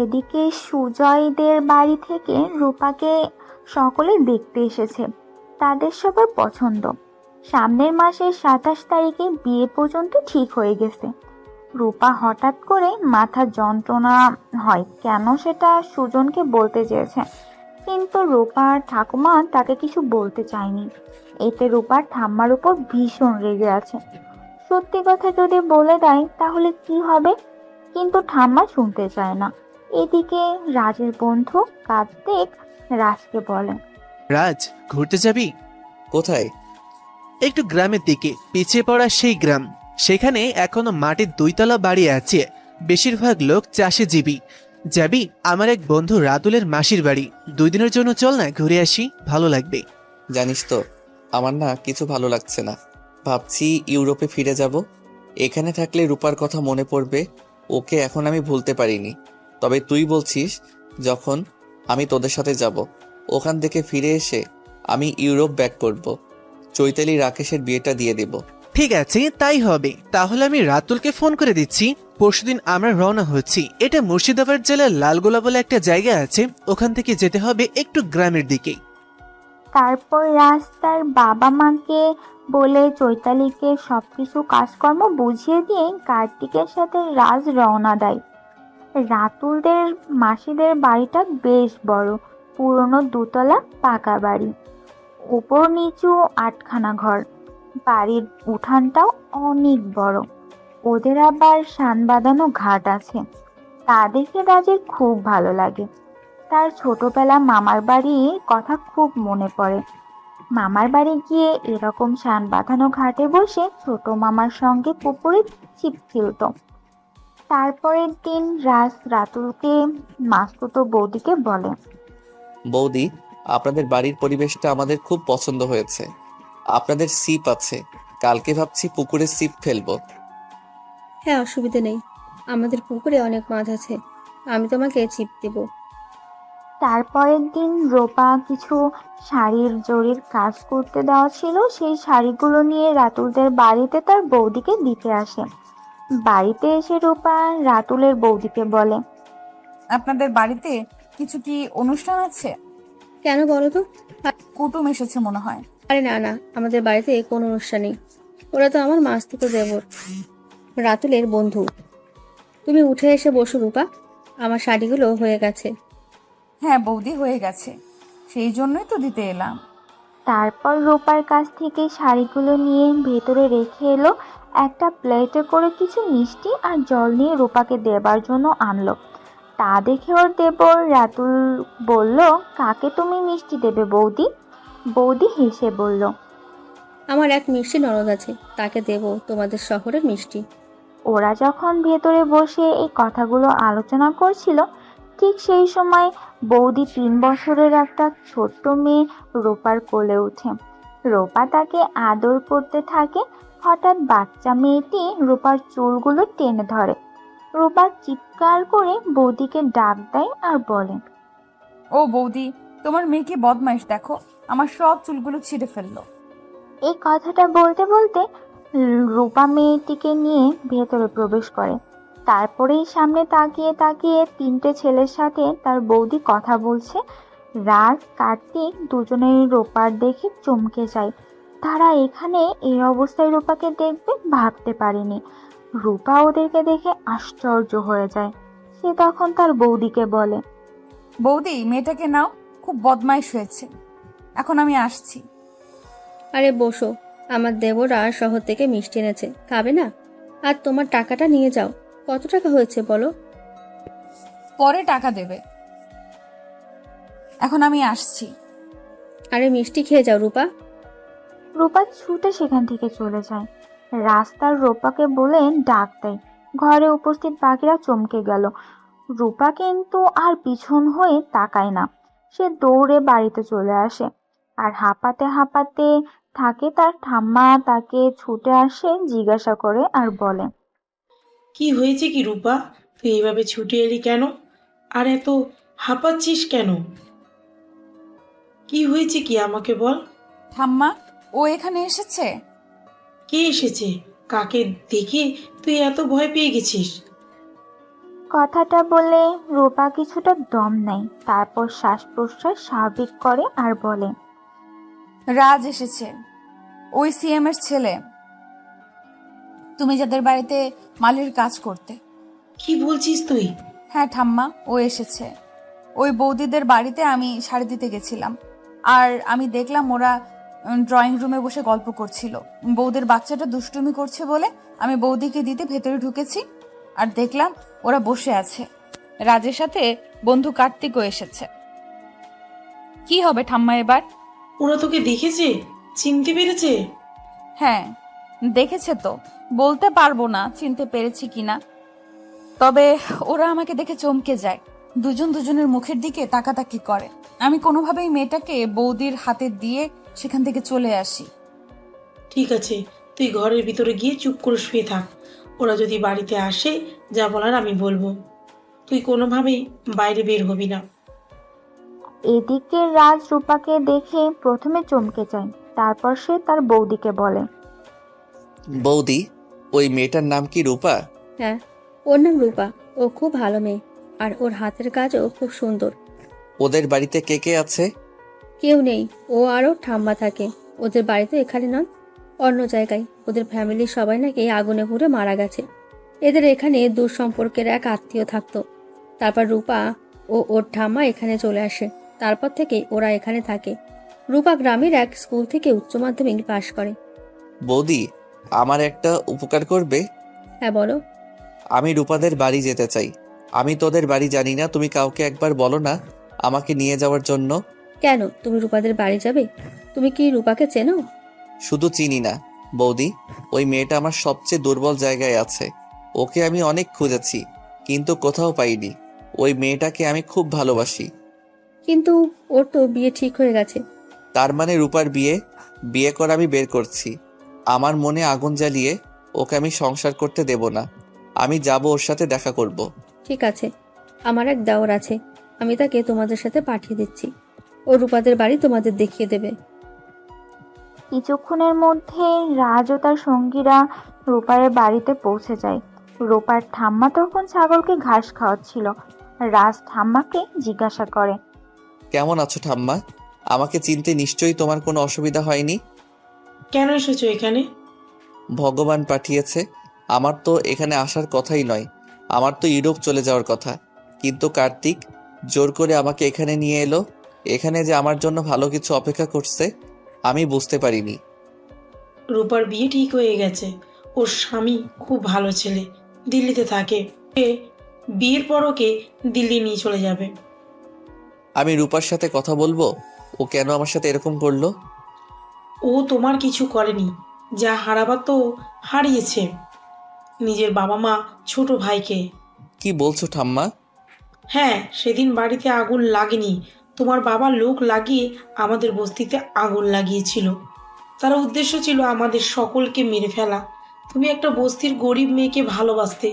এদিকে সুজয়দের বাড়ি থেকে রূপাকে সকলে দেখতে এসেছে। তাদের সবার পছন্দ। সামনের মাসের 27 তারিখে বিয়ে পর্যন্ত ঠিক হয়ে গেছে। রূপা হঠাৎ করে মাথার যন্ত্রণা হয় কেন সেটা সুজনকে বলতে চেয়েছে, কিন্তু রূপার ঠাকুমা তাকে কিছু বলতে চায়নি। এতে রূপার ঠাম্মার উপর ভীষণ রেগে আছে। সত্যি কথা যদি বলে দেয় তাহলে কি হবে? কিন্তু ঠাম্মা শুনতে চায় না। এদিকে রাজের বন্ধু কার্তিক রাজকে বলে, রাজ, ঘুরতে যাবি? কোথায়? একটু গ্রামের দিকে, পিছিয়ে পড়া সেই গ্রাম। সেখানে এখনো মাটির 2 তলা বাড়ি আছে। বেশিরভাগ লোক চাষিজীবী। যাবি? আমার এক বন্ধু রাতুলের মাসির বাড়ি। 2 দিনের জন্য চল না, ঘুরে আসি, ভালো লাগবে। জানিস তো, আমার না কিছু ভালো লাগছে না। ভাবছি ইউরোপে ফিরে যাব। এখানে থাকলে রূপার কথা মনে পড়বে। ওকে এখন আমি ভুলতে পারিনি। তবে তুই বলছিস যখন, আমি তোদের সাথে যাব। ওখান থেকে ফিরে এসে আমি ইউরোপ ব্যাক করব। চৈতালি রাকেশের বিয়েটা দিয়ে দেব। ঠিক আছে, তাই হবে। তাহলে আমি রাতুলকে ফোন করে দিচ্ছি। পরশুদিন আমরা রওনা হচ্ছি। এটা মুর্শিদাবাদ জেলার লালগোলা বলে একটা জায়গা আছে, ওখান থেকে যেতে হবে একটু গ্রামের দিকে। তারপর রাজ তার বাবা মাকে বলে চৈতালিকে সবকিছু কাজকর্ম বুঝিয়ে দিয়ে কার্তিকের সাথে রাজ রওনা দেয়। রাতুলদের মাসিদের বাড়িটা বেশ বড়, পুরনো 2 তলা পাকা বাড়ি, উপর নিচু 8খানা ঘর। বাড়ির উঠানটাও অনেক বড়। ওদের আবার সান বাঁধানো ঘাট আছে। তা দেখে রাজের খুব ভালো লাগে। তার ছোটবেলা মামার বাড়ির কথা খুব মনে পড়ে। মামার বাড়ি গিয়ে এরকম সান বাঁধানো ঘাটে বসে ছোট মামার সঙ্গে পুকুরে ছিপ খেলত। তারপরের দিন রাজ রাতুলকে মাস্তুতো বৌদিকে বলে, বৌদি, আপনাদের বাড়ির পরিবেশটা আমাদের খুব পছন্দ হয়েছে। আপনাদের সিপ আছে, কালকে ভাবছি পুকুরে সিপ ফেলবো। হ্যাঁ, অসুবিধা নেই, আমাদের পুকুরে অনেক মাছ আছে, আমি তোমাকে ছিপ দেব। তারপরের দিন রূপা কিছু শাড়ির জরির কাজ করতে দেওয়া ছিল, সেই শাড়িগুলো নিয়ে রাতুলদের বাড়িতে তার বৌদিকে দিতে আসে। বাড়িতে এসে রূপা রাতুলের বৌদিকে বলে, আপনাদের বাড়িতে কিছু কি অনুষ্ঠান আছে? কেন বলো তো? কুটুম এসেছে মনে হয়। আরে না না, আমাদের বাড়িতে কোনো অনুষ্ঠান নেই। ওরা তো আমার মাস্তুতো দেবর, রাতুলের বন্ধু। তুমি উঠে এসে বসো রূপা, আমার শাড়িগুলো হয়ে গেছে। হ্যাঁ বৌদি, হয়ে গেছে, সেই জন্যই তো দিতে এলাম। তারপর রূপার কাছ থেকে শাড়িগুলো নিয়ে ভেতরে রেখে এলো। একটা প্লেটে করে কিছু মিষ্টি আর জল নিয়ে রূপাকে দেবার জন্য আনলো। তা দেখে ওর দেবর রাতুল বলল, কাকে তুমি মিষ্টি দেবে বৌদি? বৌদি হেসে বলল, আমার এক মিষ্টি ননদ আছে, তাকে দেব তোমাদের শহরের মিষ্টি। ওরা যখন ভেতরে বসে এই কথাগুলো আলোচনা করছিল, ঠিক সেই সময় বৌদি 3 বছরের একটা ছোট্ট মেয়ে রূপার কোলে ওঠে। রূপা তাকে আদর করতে থাকে। হঠাৎ বাচ্চা মেয়েটি রূপার চুলগুলো টেনে ধরে। রূপা চিৎকার করে বৌদিকে ডাক দেয় আর বলে, ও বৌদি, তোমার মেয়ে কি বদমাইশ দেখো, আমার সব চুলগুলো ছিঁড়ে ফেললো। এই কথাটা বলতে বলতে রূপা মেয়েটিকে নিয়ে ভেতরে প্রবেশ করে। তারপরেই সামনে তাকিয়ে তাকিয়ে 3টে ছেলের সাথে তার বৌদি কথা বলছে। রাজ কার্তিক দুজনেই রূপার দেখে চমকে যায়। তারা এখানে এই অবস্থায় রূপাকে দেখবে ভাবতে পারেনি। রূপা ওদেরকে দেখে আশ্চর্য হয়ে যায়। সে তখন তার বৌদিকে বলে, বৌদি, মেয়েটাকে নাও, খুব বদমাইশ হয়েছে, এখন আমি আসছি। আরে বসো, আমার দেবর আর শহর থেকে মিষ্টি এনেছে, খাবে না? আর তোমার টাকাটা নিয়ে যাও। কত টাকা হয়েছে বলো? পরে টাকা দেবে, এখন আমি আসছি। আরে মিষ্টি খেয়ে যাও রূপা। রূপা ছুটে সেখান থেকে চলে যায়। রাস্তার রূপাকে বলে ডাক দেয়। ঘরে উপস্থিত বাকিরা চমকে গেল। রূপা কিন্তু আর পিছন হয়ে তাকায় না। সে দৌড়ে বাড়িতে চলে আসে আর হাঁপাতে হাঁপাতে থাকে। তার ঠাম্মা তাকে ছুটে আসে, জিজ্ঞাসা করে আর বলে, কি হয়েছে কি রূপা, তুই এইভাবে ছুটে এলি কেন? আর এত হাঁপাচ্ছিস কেন? কি হয়েছে কি আমাকে বল। ঠাম্মা, ও এখানে এসেছে। কে এসেছে? কাকে দেখে তুই এত ভয় পেয়ে গেছিস? কথাটা বলে রূপা কিছুটা দম নেয়, তারপর শ্বাস প্রশ্বাস স্বাভাবিক করে আর বলে, রাজ এসেছে, ওই সিএম এর ছেলে, তুমি যাদের বাড়িতে মালির কাজ করতে। কি বলছিস তুই? হ্যাঁ ঠাম্মা, ও এসেছে। ওই বৌদিদের বাড়িতে আমি শাড়ি দিতে গেছিলাম, আর আমি দেখলাম ওরা ড্রয়িং রুমে বসে গল্প করছিল। বৌদির বাচ্চাটা দুষ্টুমি করছে বলে আমি বৌদিকে দিতে ভেতরে ঢুকেছি, আর দেখলাম ওরা বসে আছে। রাজের সাথে বন্ধু কার্তিকও এসেছে। কি হবে ঠাম্মা এবার? ওরা তোকে দেখেছে, চিনতে পেরেছে? হ্যাঁ, দেখেছে তো, বলতে পারবো না চিনতে পেরেছি কিনা, তবে ওরা আমাকে দেখে চমকে যায়। দুজন দুজনের মুখের দিকে তাকাতাকি করে। আমি কোনোভাবেই মেয়েটাকে বৌদির হাতে দিয়ে সেখান থেকে চলে আসি। ঠিক আছে, তুই ঘরের ভিতরে গিয়ে চুপ করে শুয়ে থাক। ওরা যদি বাড়িতে আসে, যা বলার আমি বলবো। তুই কোনোভাবেই বাইরে বের হবি না। এদিকে রাজ রূপাকে দেখে প্রথমে চমকে যায়, তারপর সে তার বৌদিকে বলে, বৌদি, ওই মেয়েটার নাম কি রূপা? হ্যাঁ, ওর নাম রূপা। ও খুব ভালো মেয়ে, আর ওর হাতের কাজও খুব সুন্দর। ওদের বাড়িতে কে কে আছে? কেউ নেই, ও আরও ঠাম্মা থাকে। ওদের বাড়িতে এখানে নয়, অন্য জায়গায়। ওদের ফ্যামিলির সবাই নাকি আগুনে পুড়ে মারা গেছে। এদের এখানে দূর সম্পর্কের এক আত্মীয় থাকতো। তারপর রূপা ও ওর ঠাম্মা এখানে চলে আসে। তারপর থেকে ওরা এখানে থাকে। রূপা গ্রামের এক স্কুল থেকে উচ্চ মাধ্যমিক পাশ করে। বৌদি, আমার একটা উপকার করবে? হ্যাঁ, বলো। আমি রূপাদের বাড়ি যেতে চাই। আমি তোদের বাড়ি জানি না, তুমি কাউকে একবার বলো না আমাকে নিয়ে যাওয়ার জন্য। কেন, তুমি রূপাদের বাড়ি যাবে? তুমি কি রূপাকে চেনো? শুধু চিনি না বৌদি, ওই মেয়েটা আমার সবচেয়ে দুর্বল জায়গায় আছে। ওকে আমি অনেক খুঁজেছি, কিন্তু কোথাও পাইনি। ওই মেয়েটাকে আমি খুব ভালোবাসি। কিন্তু ওর তো বিয়ে ঠিক হয়ে গেছে। তার মানে রূপার বিয়ে করা আমি বের করছি। আমার মনে আগুন জ্বালিয়ে ওকে আমি সংসার করতে দেব না। আমি যাব, ওর সাথে দেখা করব। ঠিক আছে, আমার এক দেওর আছে, আমি তাকে তোমাদের সাথে পাঠিয়ে দিচ্ছি। ও রূপাদের বাড়ি তোমাদের দেখিয়ে দেবে। কিছুক্ষণের মধ্যে রাজ ও তার সঙ্গীরা রূপারের বাড়িতে পৌঁছে যায়। রূপার ঠাম্মা তখন ছাগলকে ঘাস খাওয়াচ্ছিল। রাজ ঠাম্মাকে জিজ্ঞাসা করে, কেমন আছো ঠাম্মা? আমাকে চিনতে নিশ্চয়ই তোমার কোনো অসুবিধা হয়নি? কেন এসেছো এখানে? ভগবান পাঠিয়েছে। আমার তো এখানে আসার কথাই নয়, আমার তো ইউরোপ চলে যাওয়ার কথা। কিন্তু কার্তিক জোর করে আমাকে এখানে নিয়ে এলো। এখানে যে আমার জন্য ভালো কিছু অপেক্ষা করছে আমি বুঝতে পারিনি। রূপার বিয়ে ঠিক হয়ে গেছে। ওর স্বামী খুব ভালো ছেলে, দিল্লিতে থাকে। বিয়ের পর ওকে দিল্লি নিয়ে চলে যাবে। আমি রূপার সাথে কথা বলবো, ও কেন আমার সাথে এরকম করলো? ও তোমার কিছু করেনি, যা হারাবার তো হারিয়েছে। নিজের বাবা মা, ছোট ভাইকে। কি বলছো ঠাম্মা? হ্যাঁ, সেদিন বাড়িতে আগুন লাগেনি, তোমার বাবা লোক লাগিয়ে আমাদের বস্তিতে আগুন লাগিয়েছিল। তার উদ্দেশ্য ছিল আমাদের সকলকে মেরে ফেলা। তুমি একটা বস্তির গরিব মেয়েকে ভালোবাসতে,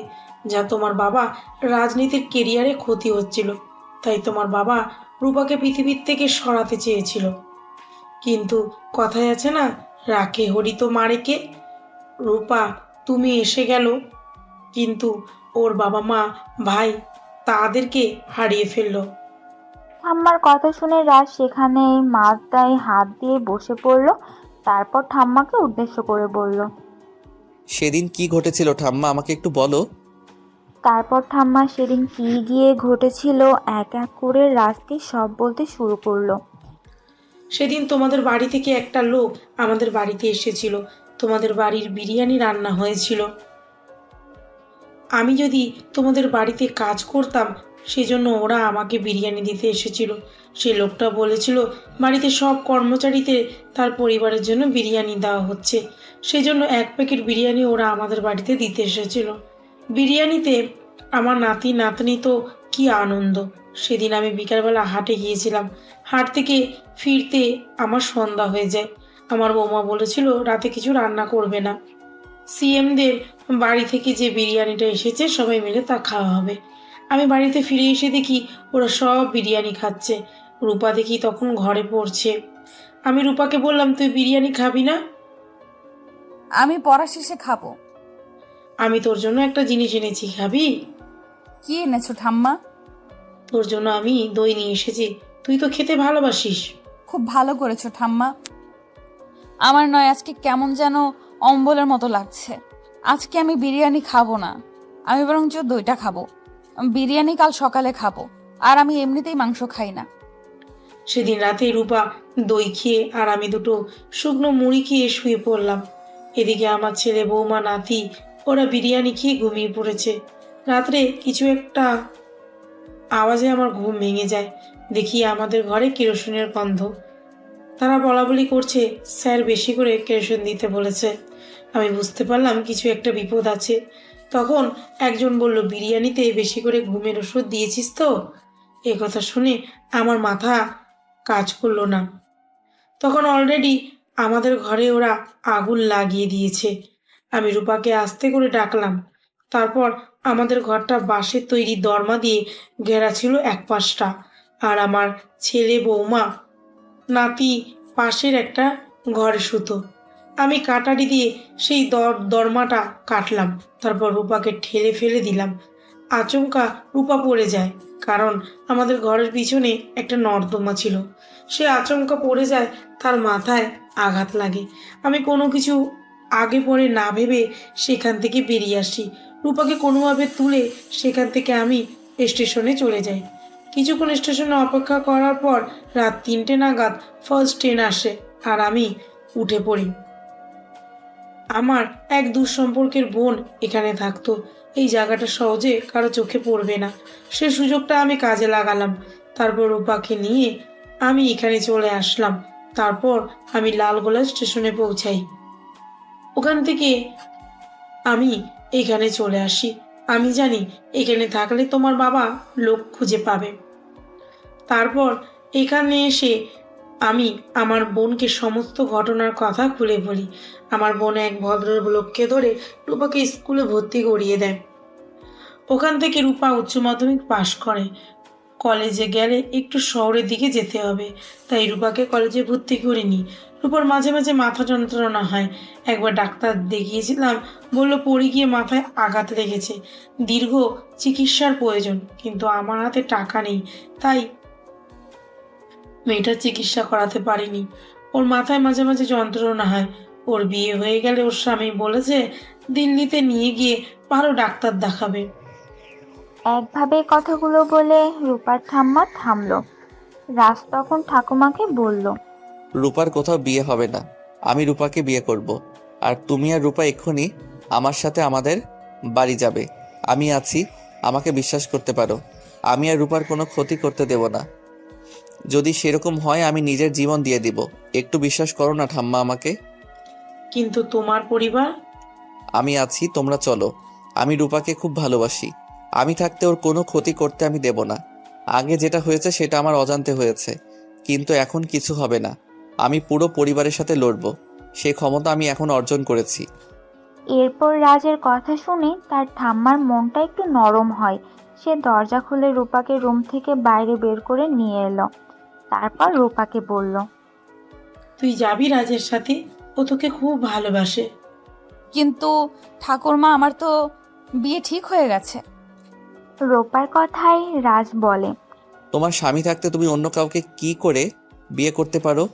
যা তোমার বাবা রাজনীতির কেরিয়ারে ক্ষতি হচ্ছিল। তাই তোমার বাবা রূপাকে পৃথিবীর থেকে সরাতে চেয়েছিল। কিন্তু কথায় আছে না, রাখে হরি তো মারে কে। রূপা তুমি এসে গেল, কিন্তু ওর বাবা মা, ভাই তাদেরকে হারিয়ে ফেললো। ঠাম্মার কথা শুনে রাজ সেখানে মাথায় হাত দিয়ে বসে পড়ল। তারপর ঠাম্মাকে উদ্দেশ্য করে বলল, সেদিন কি ঘটেছিল ঠাম্মা, আমাকে একটু বলো। তারপর ঠাম্মা সেদিন কি গিয়ে ঘটেছিল এক এক করে রাজকে সব বলতে শুরু করলো। সেদিন তোমাদের বাড়ি থেকে একটা লোক আমাদের বাড়িতে এসেছিল। তোমাদের বাড়ির বিরিয়ানি রান্না হয়েছিল। আমি যদি তোমাদের বাড়িতে কাজ করতাম, সেজন্য ওরা আমাকে বিরিয়ানি দিতে এসেছিল। সেই লোকটা বলেছিল বাড়িতে সব কর্মচারীদের তার পরিবারের জন্য বিরিয়ানি দেওয়া হচ্ছে, সেজন্য 1 প্যাকেট বিরিয়ানি ওরা আমাদের বাড়িতে দিতে এসেছিল। বিরিয়ানিতে আমার নাতি নাতনি তো কি আনন্দ। সেদিন আমি বিকালবেলা হাটে গিয়েছিলাম। হাট থেকে ফিরতে আমার সন্ধ্যা হয়ে যায়। আমার বৌমা বলেছিল রাতে কিছু রান্না করবে না। সিএমদের বাড়ি থেকে যে বিরিয়ানিটা এসেছে সবাই মিলে তা খাওয়া হবে। আমি বাড়িতে ফিরে এসে দেখি ওরা সব বিরিয়ানি খাচ্ছে। রূপা দেখি তখন ঘরে পড়ছে। আমি রূপাকে বললাম, তুই বিরিয়ানি খাবি না? আমি পড়া শেষে খাবো। আমি তোর জন্য একটা জিনিস এনেছি, খাবি? কি এনেছো ঠাম্মা? তোর জন্য আমি দই নিয়ে এসেছি, তুই তো খেতে ভালোবাসিস। খুব ভালো করেছো ঠাম্মা। আমার নয় আজকে কেমন যেন অম্বলের মতো লাগছে। আজকে আমি বিরিয়ানি খাবো না, আমি বরঞ্চ দইটা খাবো। বিরিয়ানি কাল সকালে খাবো, আর আমি এমনিতেই মাংস খাই না। সেদিন রাতে রূপা দই খেয়ে আর আমি দুটো শুকনো মুড়ি খেয়ে শুয়ে পড়লাম। এদিকে আমার ছেলে, বৌমা, নাতি ওরা বিরিয়ানি খেয়ে ঘুমিয়ে পড়েছে। রাত্রে কিছু একটা আওয়াজে আমার ঘুম ভেঙে যায়। দেখি আমাদের ঘরে কেরোসিনের গন্ধ। তারা বলাবলি করছে স্যার বেশি করে কেরোসিন দিতে বলেছে। আমি বুঝতে পারলাম কিছু একটা বিপদ আছে। তখন একজন বলল, বিরিয়ানিতে বেশি করে ঘুমের ওষুধ দিয়েছিস তো? এ কথা শুনে আমার মাথা কাজ করলো না। তখন অলরেডি আমাদের ঘরে ওরা আগুন লাগিয়ে দিয়েছে। আমি রূপাকে আস্তে করে ডাকলাম। তারপর আমাদের ঘরটা বাঁশের তৈরি দরমা দিয়ে ঘেরা ছিল এক পাশটা, আর আমার ছেলে, বৌমা, নাতি পাশের একটা ঘরে শুতো। আমি কাটারি দিয়ে সেই দরমাটা কাটলাম। তারপর রূপাকে ঠেলে ফেলে দিলাম। আচমকা রূপা পড়ে যায়, কারণ আমাদের ঘরের পিছনে একটা নর্দমা ছিল। সে আচমকা পড়ে যায়, তার মাথায় আঘাত লাগে। আমি কোনো কিছু আগে পরে না ভেবে সেখান থেকে বেরিয়ে আসি। রূপাকে কোনোভাবে তুলে সেখান থেকে আমি স্টেশনে চলে যাই। কিছুক্ষণ স্টেশনে অপেক্ষা করার পর রাত 3টে নাগাদ ফার্স্ট ট্রেন আসে, আর আমি উঠে পড়ি। আমার এক দূর সম্পর্কের বোন এখানে থাকতো। এই জায়গাটা সহজে কারো চোখে পড়বে না, সে সুযোগটা আমি কাজে লাগালাম। তারপর রূপাকে নিয়ে আমি এখানে চলে আসলাম। তারপর আমি লালগোলা স্টেশনে পৌঁছাই। ওখান থেকে আমি এখানে চলে আসি। আমি জানি এখানে থাকলে তোমার বাবা লোক খুঁজে পাবে। তারপর এখানে এসে আমি আমার বোনকে সমস্ত ঘটনার কথা খুলে বলি। আমার বোন এক ভদ্রলোককে ধরে রূপাকে স্কুলে ভর্তি করিয়ে দেয়। ওখান থেকে রূপা উচ্চ মাধ্যমিক পাশ করে। কলেজে গেলে একটু শহরের দিকে যেতে হবে, তাই রূপাকে কলেজে ভর্তি করিনি। রূপার মাঝে মাঝে মাথা যন্ত্রণা হয়। একবার ডাক্তার দেখিয়েছিলাম, বলল পড়ে গিয়ে মাথায় আঘাত লেগেছে, দীর্ঘ চিকিৎসার প্রয়োজন। কিন্তু আমার হাতে টাকা নেই, তাই মেয়েটার চিকিৎসা করাতে পারিনি। ওর মাথায় মাঝে মাঝে যন্ত্রণা হয়। ওর বিয়ে হয়ে গেলে ওর স্বামী বলেছে দিল্লিতে নিয়ে গিয়ে ভালো ডাক্তার দেখাবে। একভাবে কথাগুলো বলে রূপার ঠাম্মা থামলো। রাজ তখন ঠাকুমাকে বলল, রূপার কোথাও বিয়ে হবে না, আমি রূপাকে বিয়ে করব। আর তুমি আর রূপা এক্ষুনি আমার সাথে আমাদের বাড়ি যাবে। আমি আছি, আমাকে বিশ্বাস করতে পারো। আমি আর রূপার কোনো ক্ষতি করতে দেব না। যদি সেরকম হয় আমি নিজের জীবন দিয়ে দিব। একটু বিশ্বাস করো না ঠাম্মা আমাকে। কিন্তু তোমার পরিবার? আমি আছি, তোমরা চলো। আমি রূপাকে খুব ভালোবাসি। আমি থাকতে ওর কোনো ক্ষতি করতে আমি দেব না। আগে যেটা হয়েছে সেটা আমার অজান্তে হয়েছে, কিন্তু এখন কিছু হবে না। আমি পুরো পরিবারের সাথে লড়ব, সেই ক্ষমতা আমি এখন অর্জন করেছি। এরপর রাজের কথা শুনে তার ঠাম্মার মনটা একটু নরম হয়। সে দরজা খুলে রূপাকে রুম থেকে বাইরে বের করে নিয়ে এলো। তারপর রূপাকে বলল, তুই যাবি রাজের সাথে? ও তোকে খুব ভালোবাসে। কিন্তু ঠাকুরমা, আমার তো বিয়ে ঠিক হয়ে গেছে। রূপার কথায় রাজ বলে, তোমার স্বামী থাকতে তুমি অন্য কাউকে কি করে বিয়ে করতে পারো?